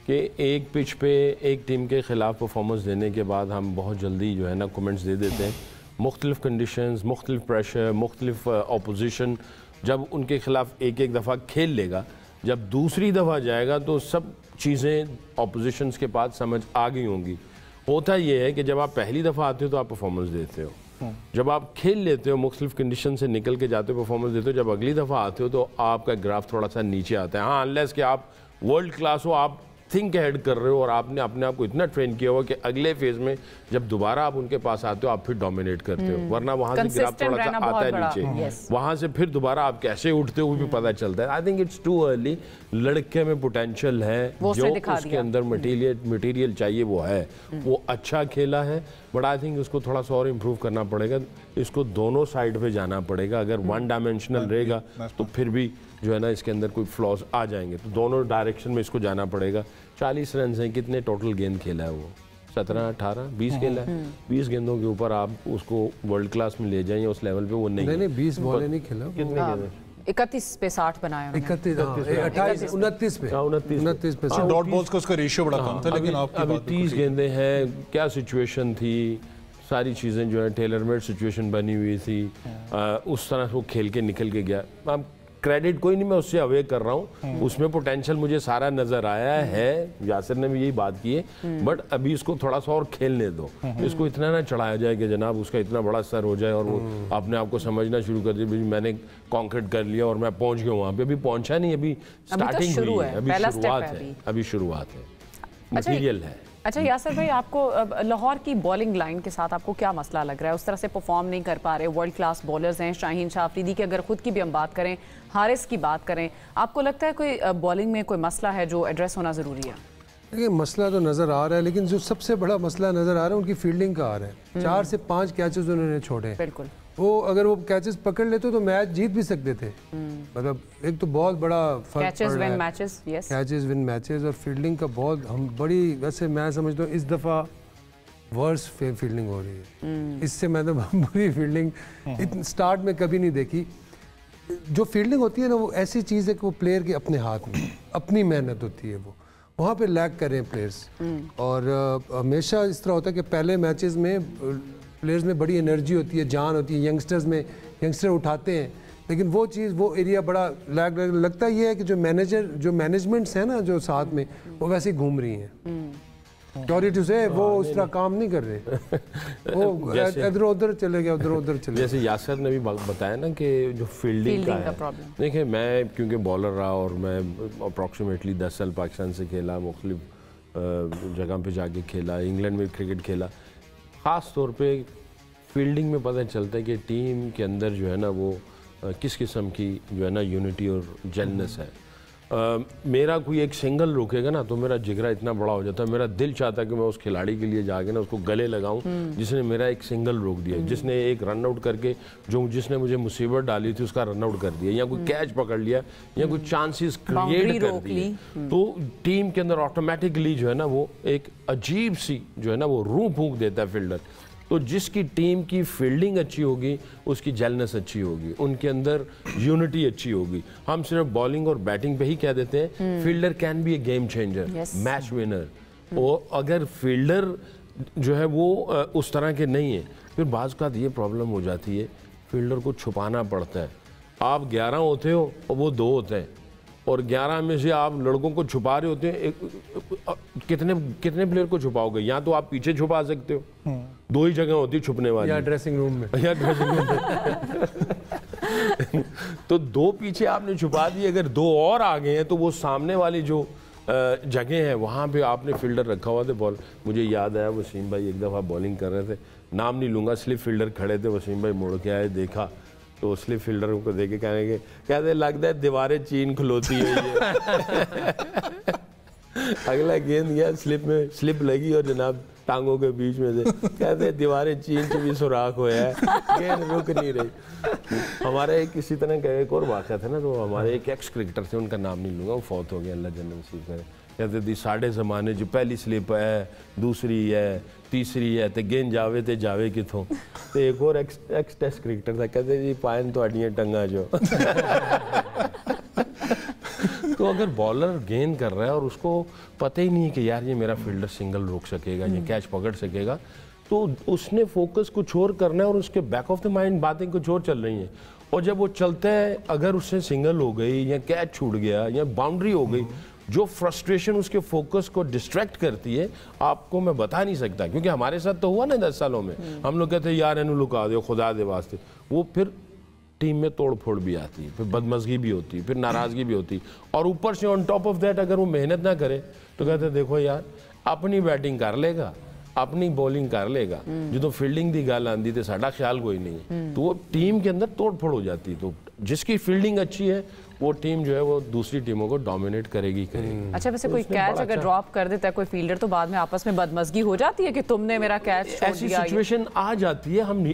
कि एक पिच पे एक टीम के खिलाफ परफॉर्मेंस देने के बाद हम बहुत जल्दी जो है ना कमेंट्स दे देते हैं। मुख्तलिफ कंडीशंस, मुख्तलिफ प्रेशर, मुख्तलिफ अपोजिशन, जब उनके खिलाफ एक एक दफ़ा खेल लेगा, जब दूसरी दफ़ा जाएगा तो सब चीज़ें अपोजिशंस के पास समझ आ गई होंगी। होता यह है कि जब आप पहली दफ़ा आते हो तो आप परफॉर्मेंस देते हो, जब आप खेल लेते हो, मुख्तलिफ कंडीशन से निकल के जाते हो, परफॉर्मेंस देते हो, जब अगली दफ़ा आते हो तो आपका ग्राफ थोड़ा सा नीचे आता है। हाँ, अनलेस कि आप वर्ल्ड क्लास हो, आप थिंक हेड कर रहे हो और आपने अपने आप को इतना ट्रेन किया हुआ कि अगले फेज में जब दोबारा आप उनके पास आते हो आप फिर डोमिनेट करते हो, वरना वहां से ग्राफ थोड़ा सा आता है नीचे, वहां से फिर दोबारा आप कैसे उठते हो वो भी पता चलता है। I think it's too early. लड़के में पोटेंशियल है, जो उसके अंदर मटेरियल चाहिए वो है, वो अच्छा खेला है, बट आई थिंक उसको थोड़ा सा और इम्प्रूव करना पड़ेगा। इसको दोनों साइड पे जाना पड़ेगा। अगर वन डायमेंशनल रहेगा तो फिर भी जो है ना इसके अंदर कोई फ्लॉज आ जाएंगे, तो दोनों डायरेक्शन में इसको जाना पड़ेगा। 40 रन हैं, कितने टोटल गेंद खेला है वो? 17, 18, 20 खेला है। 20 गेंदों के ऊपर आप उसको वर्ल्ड क्लास में ले जाइए, उस लेवल पे वो नहीं 20 बॉलें नहीं खेला। कितने गेंद? 31 पे 60 बनाया, 29 पे डॉट बॉल्स का उसका रेशियो बड़ा कम था। लेकिन अभी 30 गेंदें हैं, क्या सिचुएशन थी, सारी चीज़ें जो है टेलर मेड सिचुएशन बनी हुई थी, उस तरह से वो खेल के निकल के गया। क्रेडिट कोई नहीं, मैं उससे अवे कर रहा हूँ, उसमें पोटेंशियल मुझे सारा नजर आया है, यासिर ने भी यही बात की है, बट अभी इसको थोड़ा सा और खेलने दो, इसको इतना ना चढ़ाया जाए कि जनाब उसका इतना बड़ा सर हो जाए और वो अपने आप को समझना शुरू कर दे मैंने कॉन्क्रीट कर लिया और मैं पहुंच गया वहाँ पे। अभी पहुंचा नहीं, अभी स्टार्टिंग हुई है, अभी शुरुआत है, अभी शुरुआत है, मटीरियल है। अच्छा यासिर भाई, आपको लाहौर की बॉलिंग लाइन के साथ आपको क्या मसला लग रहा है? उस तरह से परफॉर्म नहीं कर पा रहे, वर्ल्ड क्लास बॉलर्स हैं, शाहीन शाह अफरीदी की अगर खुद की भी हम बात करें, हारिस की बात करें, आपको लगता है कोई बॉलिंग में कोई मसला है जो एड्रेस होना ज़रूरी है? देखिए मसला तो नज़र आ रहा है, लेकिन जो सबसे बड़ा मसला नज़र आ रहा है उनकी फील्डिंग का आ रहा है। 4 से 5 कैचेस उन्होंने छोड़े, बिल्कुल वो अगर वो कैचेस पकड़ लेते तो मैच जीत भी सकते थे। मतलब एक तो बहुत बड़ा फर्क catches win matches, yes catches win matches, और फील्डिंग का बहुत हम बड़ी, वैसे मैं समझता हूँ इस दफ़ा वर्स फील्डिंग हो रही है। इससे मैंने बुरी फील्डिंग स्टार्ट में कभी नहीं देखी। जो फील्डिंग होती है ना, वो ऐसी चीज़ है कि वो प्लेयर के अपने हाथ में, अपनी मेहनत होती है, वो वहाँ पे लैग करें प्लेयर्स। और हमेशा इस तरह होता है कि पहले मैचेस में प्लेयर्स में बड़ी एनर्जी होती है, जान होती है, यंगस्टर्स में यंगस्टर उठाते हैं, लेकिन वो चीज़, वो एरिया बड़ा लैग लगता ये है कि जो मैनेजमेंट्स हैं ना जो साथ में, वो वैसे ही घूम रही हैं। सॉरी टू से वो उस तरह काम नहीं कर रहे, वो इधर उधर चले गए, उधर उधर चले। जैसे यासिर ने भी बताया ना कि जो फील्डिंग का है, देखिए मैं क्योंकि बॉलर रहा और मैं अप्रॉक्सीमेटली 10 साल पाकिस्तान से खेला, मुख्तलिफ जगह पे जाके खेला, इंग्लैंड में क्रिकेट खेला, ख़ास तौर पे फील्डिंग में पता चलता है कि टीम के अंदर जो है ना वो किस किस्म की जो है ना यूनिटी और जेलनेस है। मेरा कोई एक सिंगल रोकेगा ना तो मेरा जिगरा इतना बड़ा हो जाता है, मेरा दिल चाहता है कि मैं उस खिलाड़ी के लिए जाके ना उसको गले लगाऊं जिसने मेरा एक सिंगल रोक दिया, जिसने एक रन आउट करके जिसने मुझे मुसीबत डाली थी उसका रन आउट कर दिया, या कोई कैच पकड़ लिया, या कोई चांसेस क्रिएट कर दिए, तो टीम के अंदर ऑटोमेटिकली जो है ना वो एक अजीब सी जो है ना वो रूह फूंक देता है फील्डर। तो जिसकी टीम की फील्डिंग अच्छी होगी उसकी जेलनेस अच्छी होगी, उनके अंदर यूनिटी अच्छी होगी। हम सिर्फ बॉलिंग और बैटिंग पे ही कह देते हैं fielder can be A game changer, match winner. और अगर फील्डर जो है वो उस तरह के नहीं है, फिर बाज़ का ये प्रॉब्लम हो जाती है, फील्डर को छुपाना पड़ता है। आप 11 होते हो और वो 2 होते हैं, और 11 में से आप लड़कों को छुपा रहे होते हैं, कितने प्लेयर को छुपाओगे? या तो आप पीछे छुपा सकते हो, 2 ही जगह होती है छुपने वाली, या ड्रेसिंग रूम में, या ड्रेसिंग रूम में। तो 2 पीछे आपने छुपा दिए, अगर 2 और आ गए हैं तो वो सामने वाली जो जगह है वहाँ पे आपने फील्डर रखा हुआ था। बॉल मुझे याद आया, वसीम भाई एक दफ़ा बॉलिंग कर रहे थे, नाम नहीं लूँगा, स्लिप फील्डर खड़े थे, वसीम भाई मुड़ के आए, देखा तो स्लिप फील्डर को देखे कहते लगता है दीवारें चीन खलोती हुई है। अगला गेंद गया स्लिप में, स्लिप लगी और जनाब टांगों के बीच में से, कहते दीवारें चीन से भी सुराख हुआ है, गेंद रुक नहीं रही। हमारे एक किसी तरह का एक और वाक़या था ना, तो हमारे एक एक्स क्रिकेटर थे, उनका नाम नहीं लूँगा, वो फौत हो गया, अल्लाह जन्नत नसीब करे। कहते थी साढ़े ज़माने जो पहली स्लिप है, दूसरी है, तीसरी है, तो गेंद जावे ते जावे किथों। तो एक और एक्स टेस्ट क्रिकेटर था, कहते जी पायन तो अड़ियाँ टंगा जो। तो अगर बॉलर गेंद कर रहा है और उसको पता ही नहीं है कि यार ये मेरा फील्डर सिंगल रोक सकेगा, ये कैच पकड़ सकेगा, तो उसने फोकस कुछ और करना है और उसके बैक ऑफ द माइंड बातें कुछ और चल रही हैं। और जब वो चलता है, अगर उससे सिंगल हो गई या कैच छूट गया या बाउंड्री हो गई, जो फ्रस्ट्रेशन उसके फोकस को डिस्ट्रैक्ट करती है, आपको मैं बता नहीं सकता, क्योंकि हमारे साथ तो हुआ ना 10 सालों में। हम लोग कहते हैं यार इन्हें लुका दो खुदा दे वास्ते, वो फिर टीम में तोड़ फोड़ भी आती है, फिर बदमज़गी भी होती है, फिर नाराज़गी भी होती है, और ऊपर से ऑन टॉप ऑफ दैट अगर वो मेहनत ना करे तो कहते हैं देखो यार अपनी बैटिंग कर लेगा, अपनी बॉलिंग कर लेगा, जो फील्डिंग की गल आती तो साडा ख्याल कोई नहीं है, तो वो टीम के अंदर तोड़ फोड़ हो जाती है। तो जिसकी फील्डिंग अच्छी है वो टीम जो है वो दूसरी टीमों को डोमिनेट करेगी। अच्छा, वैसे कोई कैच अगर ड्रॉप कर देता है कोई फील्डर, तो बाद में आपस में बदमज़गी हो जाती है कि तुमने मेरा कैच छोड़ दिया। ऐसी सिचुएशन आ जाती है, हम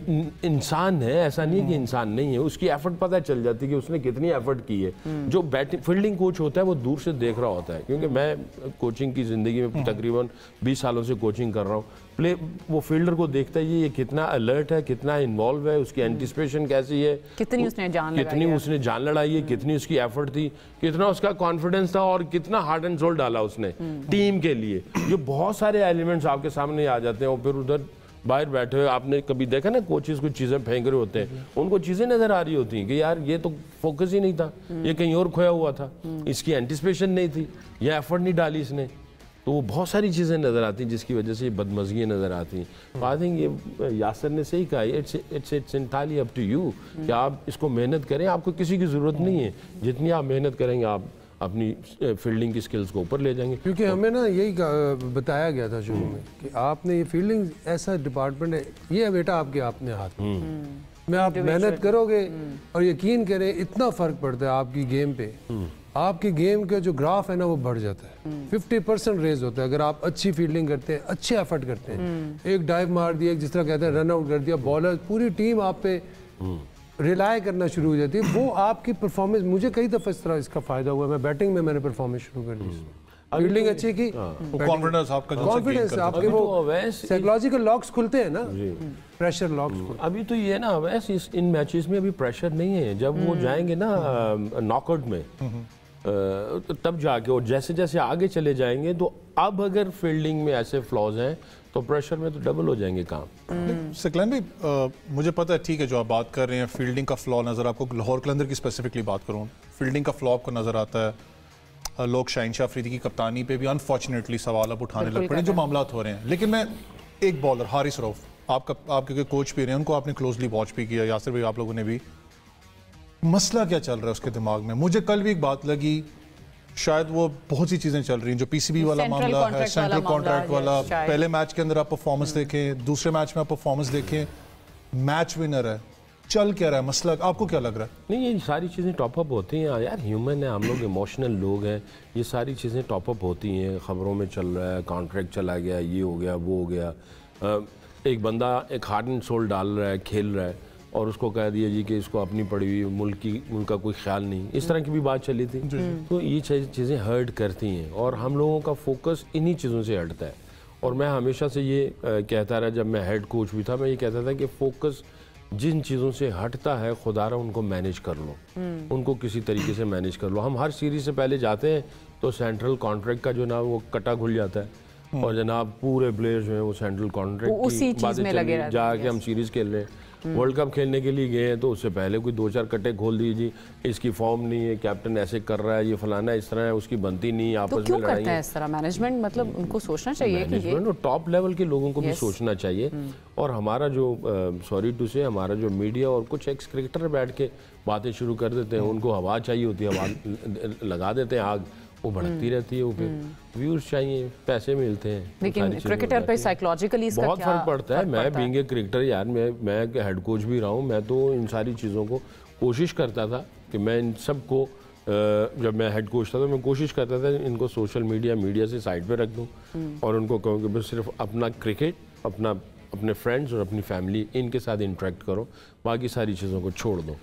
इंसान है, ऐसा नहीं है कि इंसान नहीं है, उसकी एफर्ट पता चल जाती है कि उसने कितनी एफर्ट की है। जो बैटिंग फील्डिंग कोच होता है वो दूर से देख रहा होता है, क्योंकि मैं कोचिंग की ज़िंदगी में तकरीबन 20 सालों से कोचिंग कर रहा हूँ। वो फील्डर को देखता है ये कितना अलर्ट है, कितना इन्वॉल्व है, उसकी एंटिसिपेशन कैसी है, कितनी उसने जान लड़ाई है, कितनी उसकी एफर्ट थी, कितना उसका कॉन्फिडेंस था, और कितना हार्ट एंड सोल डाला उसने टीम के लिए। जो बहुत सारे एलिमेंट्स आपके सामने आ जाते हैं और फिर उधर बाहर बैठे हुए, आपने कभी देखा ना कोचेस कुछ चीज़ें फेंक रहे होते हैं, उनको चीज़ें नज़र आ रही होती हैं कि यार ये तो फोकस ही नहीं था, ये कहीं और खोया हुआ था, इसकी एंटिसिपेशन नहीं थी, ये एफर्ट नहीं डाली इसने, तो वो बहुत सारी चीज़ें नज़र आती हैं जिसकी वजह से ये बदमज़गियाँ नज़र आती हैं। तो आई थिंक ये यासर ने सही कहा, it's entirely up to you कि आप इसको मेहनत करें, आपको किसी की ज़रूरत नहीं है, जितनी आप मेहनत करेंगे आप अपनी फील्डिंग की स्किल्स को ऊपर ले जाएंगे। क्योंकि हमें ना यही बताया गया था शुरू में कि आपने ये फील्डिंग ऐसा डिपार्टमेंट है, ये बेटा आपके अपने हाथ में आप मेहनत करोगे और यकीन करें इतना फ़र्क पड़ता है आपकी गेम पे, आपकी गेम का जो ग्राफ है ना वो बढ़ जाता है, 50% रेज होता है अगर आप अच्छी फील्डिंग करते हैं, अच्छे एफर्ट करते हैं। एक डाइव मार दिया, जिस तरह कहते हैं रन आउट कर दिया, बॉलर पूरी टीम आप पे रिलाय करना शुरू हो जाती है, वो आपकी परफॉर्मेंस, मुझे कई दफ़ा इस तरह इसका फ़ायदा हुआ, मैं बैटिंग में मैंने परफॉर्मेंस शुरू कर दी, फील्डिंग अच्छी की, कॉन्फिडेंस आपका, कॉन्फिडेंस आपके वो साइकोलॉजिकल लॉक्स खुलते हैं ना, प्रेशर लॉक्स खुलते हैं। अभी तो ये ना वैसे इन मैचेस में अभी प्रेशर नहीं है, जब वो जाएंगे ना नॉकआउट में तब जाके, और जैसे जैसे आगे चले जाएंगे तो अब अगर फील्डिंग में ऐसे फ्लॉज हैं तो प्रेशर में तो डबल हो जाएंगे काम। सकलैन भाई, मुझे पता है ठीक है जो आप बात कर रहे हैं फील्डिंग का फ्लॉ नज़र, आपको लाहौर कलंदर की स्पेसिफिकली बात करूँ, फील्डिंग का फ्लॉ आपको नज़र आता है, लोग शाहिनशाह अफरीदी की कप्तानी पे भी अनफॉर्चुनेटली सवाल अब उठाने लग पड़े जो मामला हो रहे हैं। लेकिन मैं एक बॉलर हारिस रऊफ, आप क्योंकि कोच भी रहे हैं, उनको आपने क्लोजली वॉच भी किया, यासिर भाई आप लोगों ने भी, मसला क्या चल रहा है उसके दिमाग में? मुझे कल भी एक बात लगी, शायद वो बहुत सी चीज़ें चल रही हैं, जो पीसीबी वाला मामला है, सेंट्रल कॉन्ट्रैक्ट वाला, पहले मैच के अंदर आप परफॉर्मेंस देखें, दूसरे मैच में आप परफॉर्मेंस देखें, मैच विनर है, चल क्या रहा है, मसला आपको क्या लग रहा है? नहीं, ये सारी चीज़ें टॉपअप होती हैं यार, ह्यूमन है हम लोग, इमोशनल लोग हैं, ये सारी चीज़ें टॉपअप होती हैं, ख़बरों में चल रहा है, कॉन्ट्रैक्ट चला गया, ये हो गया, वो हो गया, एक बंदा एक हार्ट एंड सोल डाल रहा है, खेल रहा है, और उसको कह दिया जी कि इसको अपनी पड़ी हुई मुल्क का कोई ख्याल नहीं, इस तरह की भी बात चली थी। तो ये चीज़ें हर्ट करती हैं और हम लोगों का फोकस इन्हीं चीज़ों से हटता है। और मैं हमेशा से ये कहता रहा, जब मैं हेड कोच भी था, मैं ये कहता था कि फोकस जिन चीज़ों से हटता है खुदारा उनको मैनेज कर लो, उनको किसी तरीके से मैनेज कर लो। हम हर सीरीज से पहले जाते हैं तो सेंट्रल कॉन्ट्रैक्ट का जो ना वो कटा खुल जाता है और जनाब पूरे प्लेयर्स जो हैं वो सेंट्रल कॉन्ट्रैक्ट की बातें जाके हम सीरीज खेल रहे हैं। वर्ल्ड कप खेलने के लिए गए हैं तो उससे पहले कोई 2-4 कट्टे खोल दीजिए, इसकी फॉर्म नहीं है, कैप्टन ऐसे कर रहा है, ये फलाना इस तरह है, उसकी बनती नहीं, आपस में लड़ाई। क्यों करते हैं इस तरह मैनेजमेंट? मतलब उनको सोचना चाहिए कि ये टॉप लेवल के लोगों को भी सोचना चाहिए। और हमारा जो सॉरी टू से हमारा जो मीडिया और कुछ एक्स क्रिकेटर बैठ के बातें शुरू कर देते हैं, उनको हवा चाहिए होती है, हवा लगा देते हैं, आग वो भड़कती रहती है, वो फिर व्यूज चाहिए, पैसे मिलते हैं। लेकिन क्रिकेटर पे साइकोलॉजिकली इसका बहुत फर्क पड़ता है। मैं बीइंग ए क्रिकेटर यार, मैं हेड कोच भी रहा हूँ, मैं तो इन सारी चीज़ों को कोशिश करता था कि मैं इन सबको, जब मैं हेड कोच था तो मैं कोशिश करता था इनको सोशल मीडिया से साइड पे रख दूँ और उनको कहूँ कि बस सिर्फ अपना क्रिकेट, अपने फ्रेंड्स और अपनी फैमिली, इनके साथ इंटरेक्ट करो, बाकी सारी चीज़ों को छोड़ दो।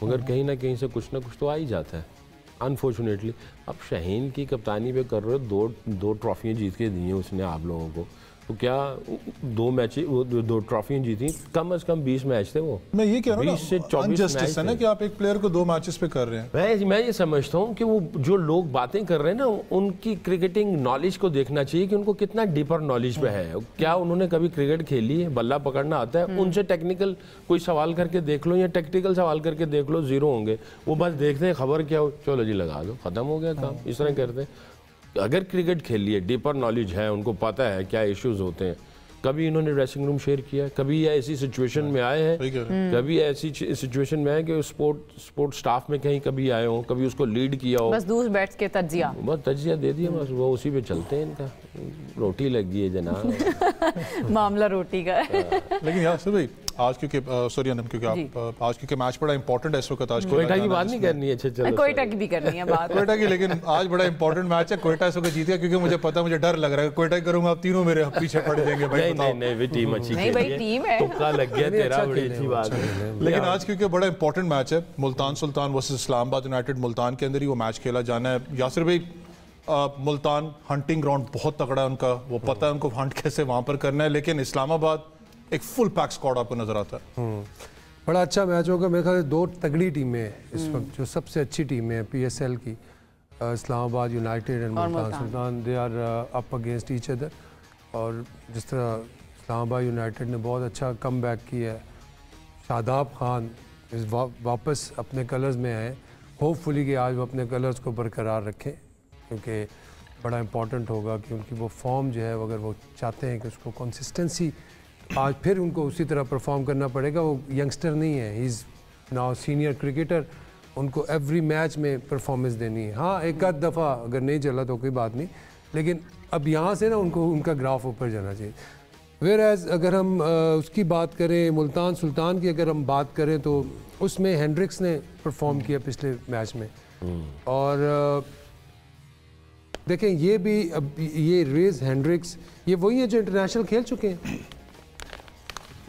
मगर कहीं ना कहीं से कुछ ना कुछ तो आ ही जाता है अनफॉर्चुनेटली। अब शाहीन की कप्तानी पे कर रहे हो, दो ट्रॉफियाँ जीत के दी हैं उसने आप लोगों को, तो क्या 2 ट्रॉफियाँ जीती, कम से कम 20 मैच थे वो। मैं ये कह रहा हूँ 20 से 24 मैच है ना कि आप एक प्लेयर को 2 मैचेस पे कर रहे हैं। मैं ये समझता हूँ कि वो जो लोग बातें कर रहे हैं ना, उनकी क्रिकेटिंग नॉलेज को देखना चाहिए कि उनको कितना डीपर नॉलेज पे है, क्या उन्होंने कभी क्रिकेट खेली है, बल्ला पकड़ना आता है, उनसे टेक्निकल कोई सवाल करके देख लो या टेक्टिकल सवाल करके देख लो, 0 होंगे। वो बस देखते हैं खबर क्या हो, चलो जी लगा दो, खत्म हो गया काम, इस तरह करते हैं। अगर क्रिकेट खेल लिए, डीपर नॉलेज है, उनको पता है क्या इश्यूज होते हैं, कभी इन्होंने ड्रेसिंग रूम शेयर किया, कभी ऐसी सिचुएशन में आए हैं, कभी ऐसी सिचुएशन में आए कि स्पोर्ट स्टाफ में कहीं कभी आए हो, कभी उसको लीड किया हो, बस दूर बैठ के तजिया दे दिया, बस वो उसी पे चलते हैं, इनका रोटी लग गई है जनाब। मामला रोटी का है। लेकिन यार भाई आज क्योंकि सॉरी अनम, क्योंकि आप आज क्योंकि मैच बड़ा इंपॉर्टेंट है इस वक्त, आज कोयटा की बात नहीं करनी है, अच्छा चलो कोयटा की भी करनी है बात, कोयटा की, लेकिन आज बड़ा इंपॉर्टेंट मैच है, कोयटा इस वक्त जीत गया, क्योंकि मुझे पता, मुझे डर लग रहा है कोयटा करूंगा आप तीनों मेरे पीछे पड़ जाएंगे भाई। नहीं टीम अच्छी नहीं भाई टीम है, तुक्का लग गया तेरा, बड़ी अच्छी बात है। लेकिन आज क्योंकि बड़ा इंपॉर्टेंट मैच है, मुल्तान सुल्तान वर्सेस इस्लामाबाद यूनाइटेड, मुल्तान के अंदर ही वो मैच खेला जाना है। यासिर भाई, मुल्तान हंटिंग ग्राउंड बहुत तगड़ा है उनका, वो पता है उनको हंट कैसे वहां पर करना है, लेकिन इस्लामाबाद एक फुल पैक स्क्वाड आपको नजर आता है। बड़ा अच्छा मैच होगा मेरे ख्याल से। 2 तगड़ी टीमें हैं इस वक्त, जो सबसे अच्छी टीमें हैं PSL की, Islamabad United and Multan Sultan, they are up against each other. और जिस तरह इस्लामाबाद यूनाइटेड ने बहुत अच्छा कम बैक किया है। शादाब खान वापस अपने कलर्स में आए। होपफुली कि आज वो अपने कलर्स को बरकरार रखें, क्योंकि बड़ा इम्पॉर्टेंट होगा कि उनकी वो फॉर्म जो है, अगर वो चाहते हैं कि उसको कंसिस्टेंसी, आज फिर उनको उसी तरह परफॉर्म करना पड़ेगा। वो यंगस्टर नहीं है, he is now senior cricketer, उनको एवरी मैच में परफॉर्मेंस देनी है। हाँ, एक आध दफ़ा अगर नहीं चला तो कोई बात नहीं, लेकिन अब यहाँ से ना उनको उनका ग्राफ ऊपर जाना चाहिए। वेयर एज अगर हम उसकी बात करें, मुल्तान सुल्तान की अगर हम बात करें, तो उसमें हेंड्रिक्स ने परफॉर्म किया पिछले मैच में। और देखें ये भी, अब ये रेज हेंड्रिक्स ये वही है जो इंटरनेशनल खेल चुके हैं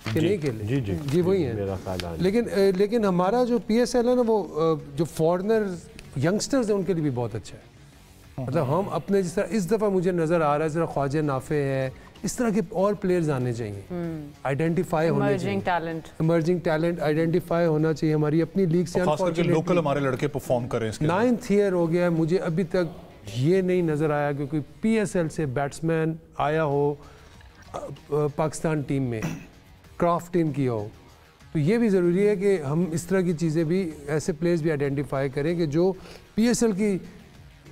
कि नहीं खेले? जी जी जी वही है मेरा ख्याल है। लेकिन हमारा जो PSL है ना, वो जो फॉरेनर यंगस्टर्स हैं उनके लिए भी बहुत अच्छा है। मतलब हम अपने जिस तरह इस दफ़ा मुझे नज़र आ रहा है, जरा ख्वाजा नाफे है, इस तरह के और प्लेयर्स आने चाहिए, आइडेंटिफाई होने चाहिए, इमर्जिंग टैलेंट आइडेंटिफाई होना चाहिए हमारी अपनी लीग से। खास करके लोकल हमारे लड़के परफॉर्म करें। 9th ईयर हो गया है, मुझे अभी तक ये नहीं नज़र आया कि कोई PSL से बैट्समैन आया हो पाकिस्तान टीम में, क्राफ्ट इन किया हो। तो ये भी ज़रूरी है कि हम इस तरह की चीज़ें भी, ऐसे प्लेयर्स भी आइडेंटिफाई करें कि जो PSL की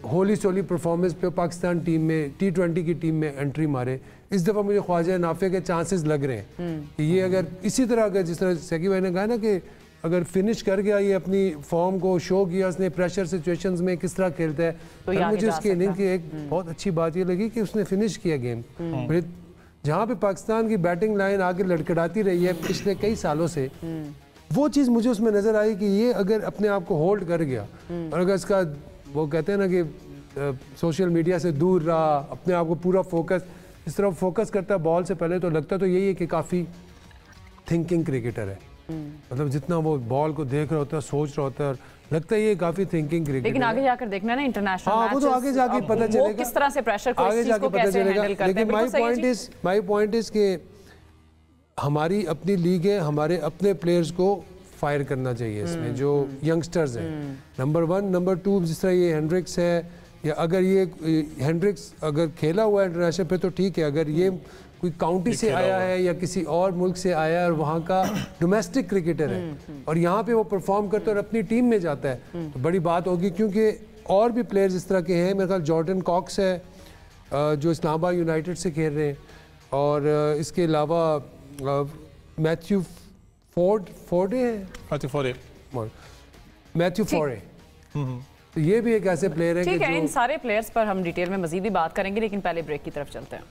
होली सोली परफॉर्मेंस पे पाकिस्तान टीम में, T20 की टीम में एंट्री मारे। इस दफ़ा मुझे ख्वाजा नाफे के चांसेस लग रहे हैं कि ये अगर इसी तरह, अगर जिस तरह सेकी भाई ने कहा ना कि अगर फिनिश कर गया, ये अपनी फॉर्म को शो किया उसने, प्रेशर सिचुएशंस में किस तरह खेलता है, तो मुझे उसकी इनिंग की एक बहुत अच्छी बात ये लगी कि उसने फिनिश किया गेम। जहाँ पे पाकिस्तान की बैटिंग लाइन आगे लड़खड़ाती रही है पिछले कई सालों से, वो चीज़ मुझे उसमें नज़र आई कि ये अगर अपने आप को होल्ड कर गया, और अगर इसका वो कहते हैं ना कि सोशल मीडिया से दूर रहा, अपने आप को पूरा फोकस, इस तरह फोकस करता है बॉल से पहले, तो लगता तो यही है कि काफ़ी थिंकिंग क्रिकेटर है। मतलब जितना वो बॉल को देख रहा होता है, सोच रहा होता है, और लगता है ये काफ़ी थिंकिंग क्रिकेटर। लेकिन आगे जाकर देखना ना इंटरनेशनल मैचेस, वो तो आगे जाके पता चलेगा किस तरह से प्रेशर को, आगे जाके पता चलेगा। लेकिन माय पॉइंट इज कि हमारी अपनी लीग है, हमारे अपने प्लेयर्स को फायर करना चाहिए इसमें, जो यंगस्टर्स हैं। नंबर 1, नंबर 2, जिस तरह ये हेंड्रिक्स है, या अगर ये हेंड्रिक्स अगर खेला हुआ है इंटरनेशनल पे तो ठीक है, अगर ये कोई काउंटी से आया है या किसी और मुल्क से आया है और वहाँ का डोमेस्टिक क्रिकेटर है और यहाँ पे वो परफॉर्म करता है और अपनी टीम में जाता है, तो बड़ी बात होगी। क्योंकि और भी प्लेयर्स इस तरह के हैं, मेरे ख्याल जॉर्डन कॉक्स है जो इस्लामाबाद यूनाइटेड से खेल रहे हैं, और इसके अलावा मैथ्यू फोर्डे, तो ये भी एक ऐसे प्लेयर है। ठीक है, इन सारे प्लेयर्स पर हम डिटेल में मजीद भी बात करेंगे, लेकिन पहले ब्रेक की तरफ चलते हैं।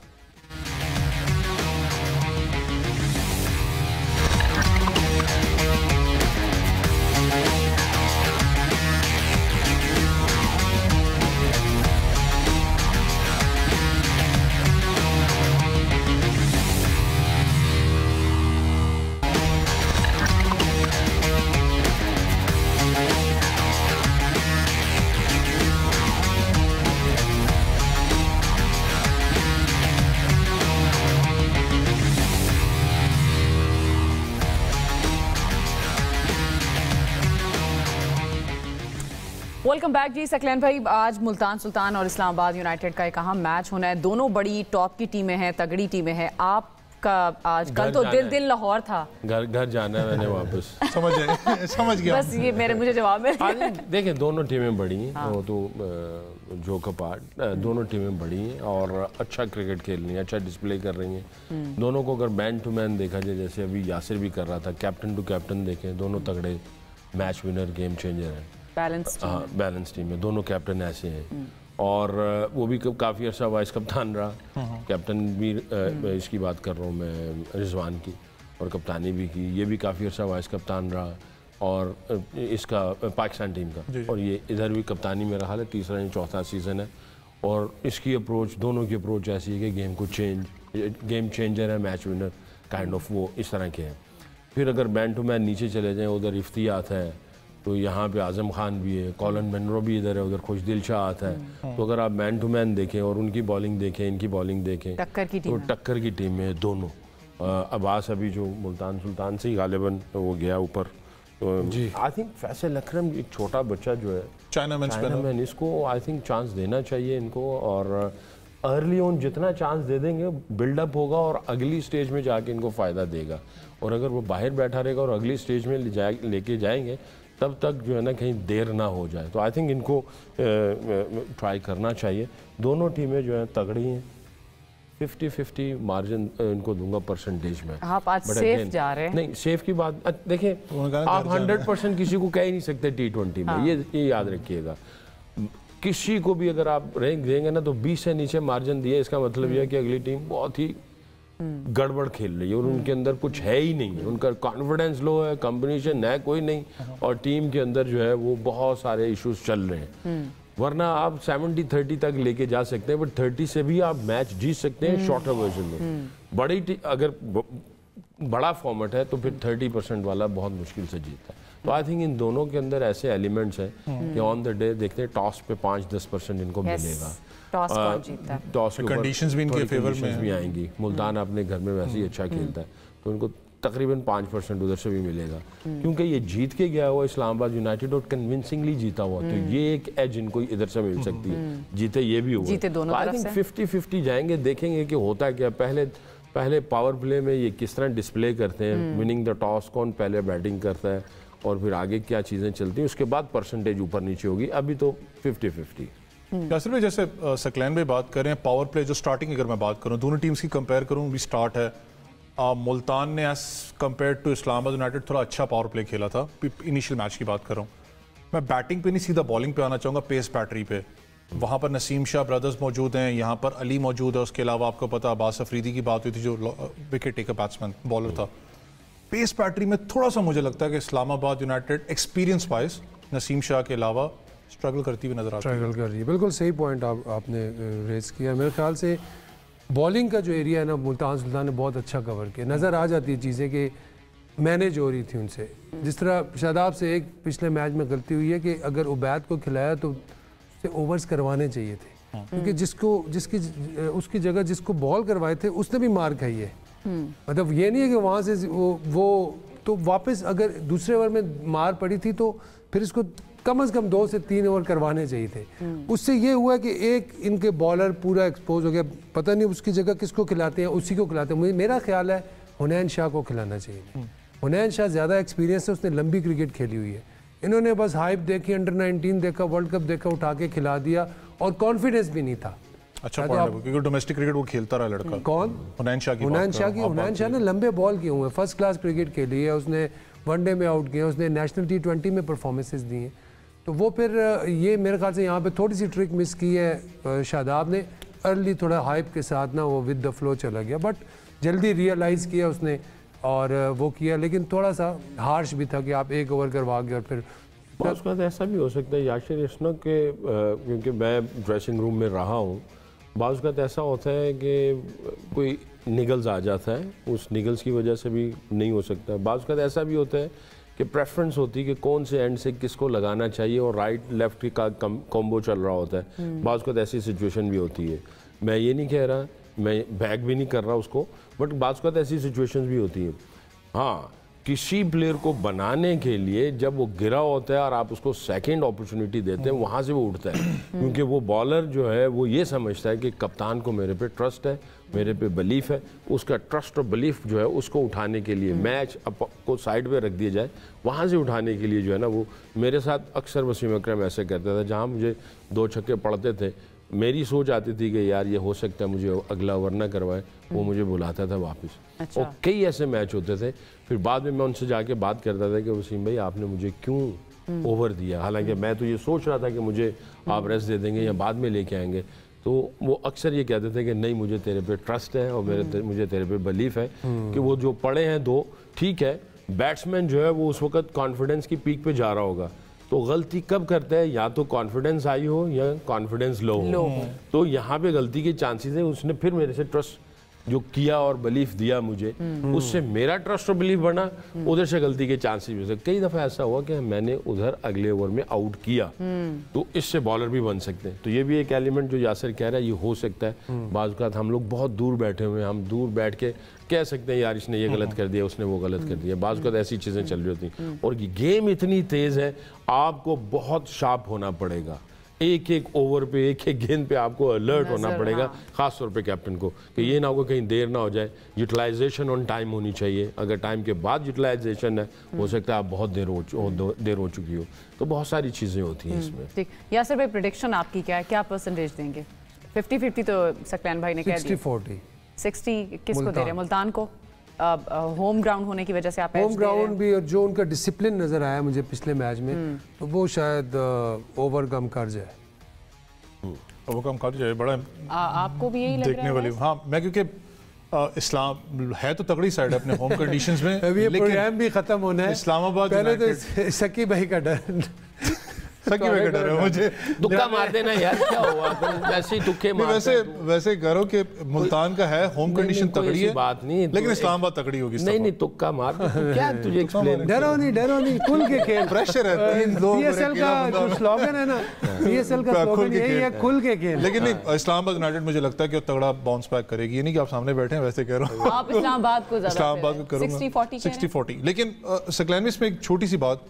वेलकम बैक जी। सकलैन भाई, आज मुल्तान सुल्तान और इस्लामाबाद यूनाइटेड का एक अहम मैच होना है। दोनों बड़ी टॉप की टीमें हैं, तगड़ी टीमें हैं। आपका आज कल तो दिल लाहौर था, घर जाना है मैंने वापस। समझ गया बस ये मुझे जवाब मिल। देखें, दोनों टीमें बड़ी हैं, हाँ। तो जो कपाट दोनों टीमें बड़ी हैं और अच्छा क्रिकेट खेल रही हैं, अच्छा डिस्प्ले कर रही हैं। दोनों को अगर मैन टू मैन देखा जाए, जैसे अभी यासिर भी कर रहा था, कैप्टन टू कैप्टन देखें, दोनों तगड़े मैच विनर, गेम चेंजर हैं। बैलेंस टीम में दोनों कैप्टन ऐसे हैं, और वो भी काफ़ी अर्सा वाइस कप्तान रहा। कैप्टन भी इसकी बात कर रहा हूँ मैं, रिजवान की, और कप्तानी भी की। ये भी काफ़ी अर्सा वाइस कप्तान रहा, और इसका पाकिस्तान टीम का, और ये इधर भी कप्तानी मेरा हाल है, तीसरा या चौथा सीज़न है। और इसकी अप्रोच, दोनों की अप्रोच ऐसी है कि गेम को गेम चेंजर है, मैच विनर काइंड ऑफ, वो इस तरह के हैं। फिर अगर मैन टू मैन नीचे चले जाएँ, उधर इफ्तियात है, तो यहाँ पे आज़म खान भी है, कॉलन मनरो भी इधर है, उधर खुशदिल शाह आता है। तो अगर आप मैन टू मैन देखें और उनकी बॉलिंग देखें, इनकी बॉलिंग देखें, तो टक्कर की टीम है दोनों। अब्बास अभी जो मुल्तान सुल्तान से ही गालिबन वो गया ऊपर, तो आई थिंक फैसल अकरम एक छोटा बच्चा जो है, चाइना मैन, इसको आई थिंक चांस देना चाहिए इनको। और अर्ली ऑन जितना चांस दे देंगे बिल्डअप होगा और अगली स्टेज में जाके इनको फ़ायदा देगा। और अगर वो बाहर बैठा रहेगा और अगली स्टेज में लेके जाएंगे तब तक जो है ना कहीं देर ना हो जाए। तो आई थिंक इनको ट्राई करना चाहिए। दोनों टीमें जो हैं तगड़ी हैं। 50-50 मार्जिन इनको दूंगा परसेंटेज में। आप आज सेफ जा रहे हैं? नहीं, सेफ की बात देखें, आप 100% किसी को कह ही नहीं सकते T20 में। ये याद रखिएगा। किसी को भी अगर आप रैंक देंगे ना तो 20 से नीचे मार्जिन दिए, इसका मतलब यह है कि अगली टीम बहुत ही गड़बड़ खेल रही है और उनके अंदर कुछ है ही नहीं। उनका कॉन्फिडेंस लो है, कॉम्बिनेशन है कोई नहीं, और टीम के अंदर जो है वो बहुत सारे इश्यूज चल रहे हैं। वरना आप 70-30 तक लेके जा सकते हैं, बट 30 से भी आप मैच जीत सकते हैं शॉर्टर वर्जन में। अगर बड़ा फॉर्मेट है तो फिर 30% वाला बहुत मुश्किल से जीतता है। तो आई थिंक इन दोनों के अंदर ऐसे एलिमेंट्स हैं कि ऑन द डे देखते हैं टॉस पे 5-10% इनको मिलेगा। टॉस कौन जीतता है? टॉस के कंडीशंस भी इनके फेवर में भी आएंगी। मुल्तान अपने घर में वैसे ही अच्छा खेलता है तो उनको तकरीबन 5% उधर से भी मिलेगा, क्योंकि ये जीत के गया हुआ इस्लामाबाद यूनाइटेड और कन्विंसिंगली जीता हुआ, तो ये एक एज इनको इधर से मिल सकती है। जीते ये भी हुआ, जीते दोनों तरफ से। 50-50 जाएंगे, देखेंगे कि होता क्या। पहले पावर प्ले में ये किस तरह डिस्प्ले करते हैं, विनिंग द टॉस, कौन पहले बैटिंग करता है और फिर आगे क्या चीज़ें चलती हैं, उसके बाद परसेंटेज ऊपर नीचे होगी। अभी तो 50-50। यासिर भाई, जैसे सकलैन भाई बात कर रहे हैं पावर प्ले, जो स्टार्टिंग अगर मैं बात करूं दोनों टीम्स की कंपेयर करूं, भी स्टार्ट है मुल्तान ने as compared to Islamabad United थोड़ा अच्छा पावर प्ले खेला था। इनिशियल मैच की बात कर रहा हूँ मैं, बैटिंग पे नहीं सीधा बॉलिंग पे आना चाहूँगा, पेस बैटरी पे। वहाँ पर नसीम शाह ब्रदर्स मौजूद हैं, यहाँ पर अली मौजूद है, उसके अलावा आपको पता अब्बास अफरीदी की बात हुई थी जो विकेट टेकर बैट्समैन बॉलर था। पेस बैटरी में थोड़ा सा मुझे लगता है कि Islamabad United experience wise Naseem Shah के अलावा स्ट्रगल करती हुई नजर आती है। स्ट्रगल कर रही है, बिल्कुल सही पॉइंट आपने रेज किया। मेरे ख्याल से बॉलिंग का जो एरिया है ना, मुल्तान सुल्तान ने बहुत अच्छा कवर किया। नज़र आ जाती है चीज़ें कि मैनेज हो रही थी उनसे। जिस तरह शादाब से एक पिछले मैच में गलती हुई है कि अगर उबैद को खिलाया तो उससे ओवर्स करवाने चाहिए थे, क्योंकि उसकी जगह जिसको बॉल करवाए थे उसने भी मार खाई है। मतलब ये नहीं है कि वहाँ से वो तो वापस अगर दूसरे ओवर में मार पड़ी थी तो फिर इसको कम से कम 2 से 3 ओवर करवाने चाहिए थे। उससे ये हुआ कि एक इनके बॉलर पूरा एक्सपोज हो गया, पता नहीं उसकी जगह किसको खिलाते हैं, उसी को खिलाते हैं। मेरा ख्याल है हुनैन शाह को खिलाना चाहिए। हुनैन शाह ज़्यादा एक्सपीरियंस है, उसने लंबी क्रिकेट खेली हुई है। इन्होंने बस हाइप देखी, अंडर 19 देखा, वर्ल्ड कप देखा, उठा के खिला दिया और कॉन्फिडेंस भी नहीं था। अच्छा पॉइंट है, क्योंकि डोमेस्टिक क्रिकेट वो खेलता रहा लड़का। कौन? हुनैन शाह की। हुनैन शाह ने लंबे बॉल किए हुए हैं, फर्स्ट क्लास क्रिकेट खेली है, उसने वनडे में आउट किया, उसने नेशनल T20 में परफॉर्मेंसेस दी हैं। तो वो फिर ये मेरे ख्याल से यहाँ पे थोड़ी सी ट्रिक मिस की है शादाब ने। अर्ली थोड़ा हाइप के साथ ना वो विद द फ्लो चला गया, बट जल्दी रियलाइज़ किया उसने और वो किया, लेकिन थोड़ा सा हार्श भी था कि आप 1 ओवर करवा गए और फिर उसके बाद ऐसा भी हो सकता है याशिर इसनो के, क्योंकि मैं ड्रेसिंग रूम में रहा हूँ, बाज़ का ऐसा होता है कि कोई निगल्स आ जाता है, उस निगल्स की वजह से भी नहीं हो सकता। बाज़ का ऐसा भी होता है कि प्रेफरेंस होती है कि कौन से एंड से किसको लगाना चाहिए और राइट लेफ्ट का कॉम्बो चल रहा होता है। बाज़ का ऐसी सिचुएशन भी होती है। मैं ये नहीं कह रहा, मैं बैक भी नहीं कर रहा उसको, बट बाज़ का ऐसी सिचुएशंस भी होती हैं। हाँ, किसी प्लेयर को बनाने के लिए जब वो गिरा होता है और आप उसको सेकंड अपॉर्चुनिटी देते हैं, वहाँ से वो उठता है, क्योंकि वो बॉलर जो है वो ये समझता है कि कप्तान को मेरे पे ट्रस्ट है, मेरे पे बिलीफ है। उसका ट्रस्ट और बिलीफ जो है उसको उठाने के लिए मैच को साइड पे रख दिया जाए, वहाँ से उठाने के लिए जो है ना, वो मेरे साथ अक्सर वसीम अकरम ऐसे करता था। जहाँ मुझे 2 छक्के पड़ते थे, मेरी सोच आती थी कि यार ये हो सकता है मुझे अगला ओवर ना करवाए, वो मुझे बुलाता था वापस। अच्छा। और कई ऐसे मैच होते थे, फिर बाद में मैं उनसे जाके बात करता था कि वसीम भाई आपने मुझे क्यों ओवर दिया, हालांकि मैं तो ये सोच रहा था कि मुझे आप रेस्ट दे देंगे या बाद में लेके आएंगे। तो वो अक्सर ये कहते थे कि नहीं, मुझे तेरे पे ट्रस्ट है और मुझे तेरे पे बिलीफ है कि वो जो पड़े हैं 2 ठीक है। बैट्समैन जो है वो उस वक्त कॉन्फिडेंस की पीक पे जा रहा होगा, तो गलती कब करता है, या तो कॉन्फिडेंस आई हो या कॉन्फिडेंस लो हो। तो यहाँ पे गलती के चांसेस है। उसने फिर मेरे से ट्रस्ट जो किया और बिलीफ दिया मुझे, उससे मेरा ट्रस्ट और बिलीफ बना, उधर से गलती के चांसेस भी हो सकते। कई दफ़ा ऐसा हुआ कि मैंने उधर अगले ओवर में आउट किया, तो इससे बॉलर भी बन सकते हैं। तो ये भी एक एलिमेंट जो यासिर कह रहा है, ये हो सकता है। बाज़ औक़ात हम लोग बहुत दूर बैठे हुए हैं, हम दूर बैठ के कह सकते हैं यार इसने ये गलत कर दिया, उसने वो गलत कर दिया। बाज़ औक़ात ऐसी चीज़ें चल रही होती हैं और गेम इतनी तेज़ है, आपको बहुत शार्प होना पड़ेगा एक एक ओवर पे, एक एक गेंद पे आपको अलर्ट होना पड़ेगा, खास तौर पे कैप्टन को, कि ये ना हो कहीं देर ना हो जाए। यूटिलाइजेशन ऑन टाइम होनी चाहिए, अगर टाइम के बाद यूटिलाइजेशन है हो सकता है आप बहुत देर हो चुकी हो, तो बहुत सारी चीज़ें होती हैं इसमें। ठीक, यासिर भाई प्रेडिक्शन आपकी क्या है, क्या परसेंटेज देंगे? 50-50 तो सकलैन भाई ने कह दिया। 60-40। 60 किसको दे रहे हैं? मुल्तान को? होम ग्राउंड होने की वजह से आप होम ग्राउंड भी, और जो उनका डिसिप्लिन नजर आया मुझे पिछले मैच में, तो वो शायद ओवरकम कर जाए। ओवरकम कर जाए, बड़ा आपको भी यही लग देखने वाली। हाँ, मैं क्योंकि इस्लाम है तो तगड़ी साइड है अपने होम कंडीशंस में। अभी ये प्रोग्राम भी खत्म होना है, इस्लामाबाद पहले तो शकी भाई का डर सकी में डर है मुझे। तुक्का मार देना यार, क्या हुआ तुम ऐसे ही तुक्के मार? वैसे करो कि मुल्तान का है होम कंडीशन तगड़ी है, बात नहीं, लेकिन इस्लामाबाद तगड़ी होगी। नहीं तुक्का मार, क्या तुझे एक्सप्लेन? डरो नहीं खुल के खेल। प्रेशर है, पीएसएल का जो स्लोगन है ना, पीएसएल का स्लोगन यही है, खुल के खेल। लेकिन नहीं, इस्लामाबाद यूनाइटेड मुझे लगता है कि तगड़ा बाउंस बैक करेगी। ये नहीं कि आप सामने बैठे हैं, वैसे कह रहा हूँ आप इस्लामाबाद को ज्यादा, इस्लामाबाद को करूंगा 60-40। लेकिन सकलैन में इसमें एक छोटी सी बात,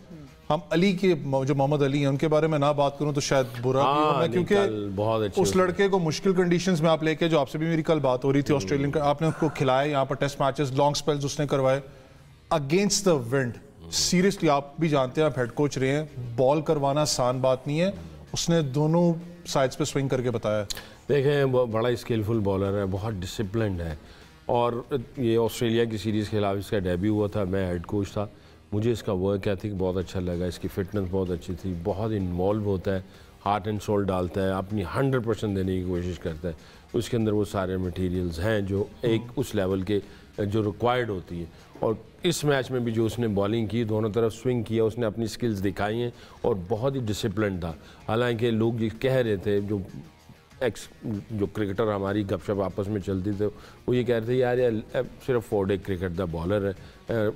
हम अली के जो मोहम्मद अली हैं उनके बारे में ना बात करूं तो शायद बुरा भी होगा, क्योंकि बहुत अच्छे उस लड़के को मुश्किल कंडीशंस में आप लेके, जो आपसे भी मेरी कल बात हो रही थी, ऑस्ट्रेलियन का आपने उसको खिलाया, यहाँ पर टेस्ट मैचेस लॉन्ग स्पेल्स उसने करवाए अगेंस्ट द विंड। सीरियसली आप भी जानते हैं, आप हेड कोच रहे हैं, बॉल करवाना आसान बात नहीं है, उसने दोनों साइड्स पे स्विंग करके बताया। देखें बड़ा स्किलफुल बॉलर है, बहुत डिसिप्लिन्ड है, और ये ऑस्ट्रेलिया की सीरीज़ के खिलाफ इसका डेब्यू हुआ था, मैं हेड कोच था, मुझे इसका वर्क एथिक बहुत अच्छा लगा, इसकी फ़िटनेस बहुत अच्छी थी, बहुत इन्वॉल्व होता है, हार्ट एंड सोल डालता है, अपनी 100% देने की कोशिश करता है, उसके अंदर वो सारे मटेरियल्स हैं जो एक उस लेवल के जो रिक्वायर्ड होती है। और इस मैच में भी जो उसने बॉलिंग की, दोनों तरफ स्विंग किया, उसने अपनी स्किल्स दिखाई हैं और बहुत ही डिसिप्लिन था। हालांकि लोग ये कह रहे थे, जो क्रिकेटर हमारी गपशप आपस में चलती थे, वो ये कह रहे थे यार ये सिर्फ 4 डे क्रिकेट दा बॉलर है,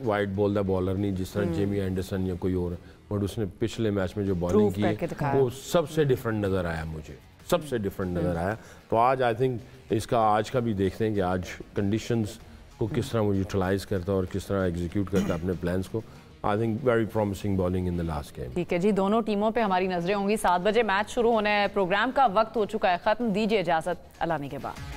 वाइट बॉल दा बॉलर नहीं जिस तरह जेमी एंडरसन या कोई और है, बट उसने पिछले मैच में जो बॉलिंग की है वो सबसे डिफरेंट नज़र आया, मुझे सबसे डिफरेंट नज़र आया। तो आज आई थिंक इसका आज का भी देखते हैं कि आज कंडीशंस को किस तरह वो यूटिलाइज़ करता है और किस तरह एग्जीक्यूट करता है अपने प्लान्स को। I think very promising bowling in the last game. ठीक है जी, दोनों टीमों पे हमारी नजरें होंगी। 7 बजे मैच शुरू होने हैं, प्रोग्राम का वक्त हो चुका है ख़त्म, दीजिए इजाज़त अलामी के बाद।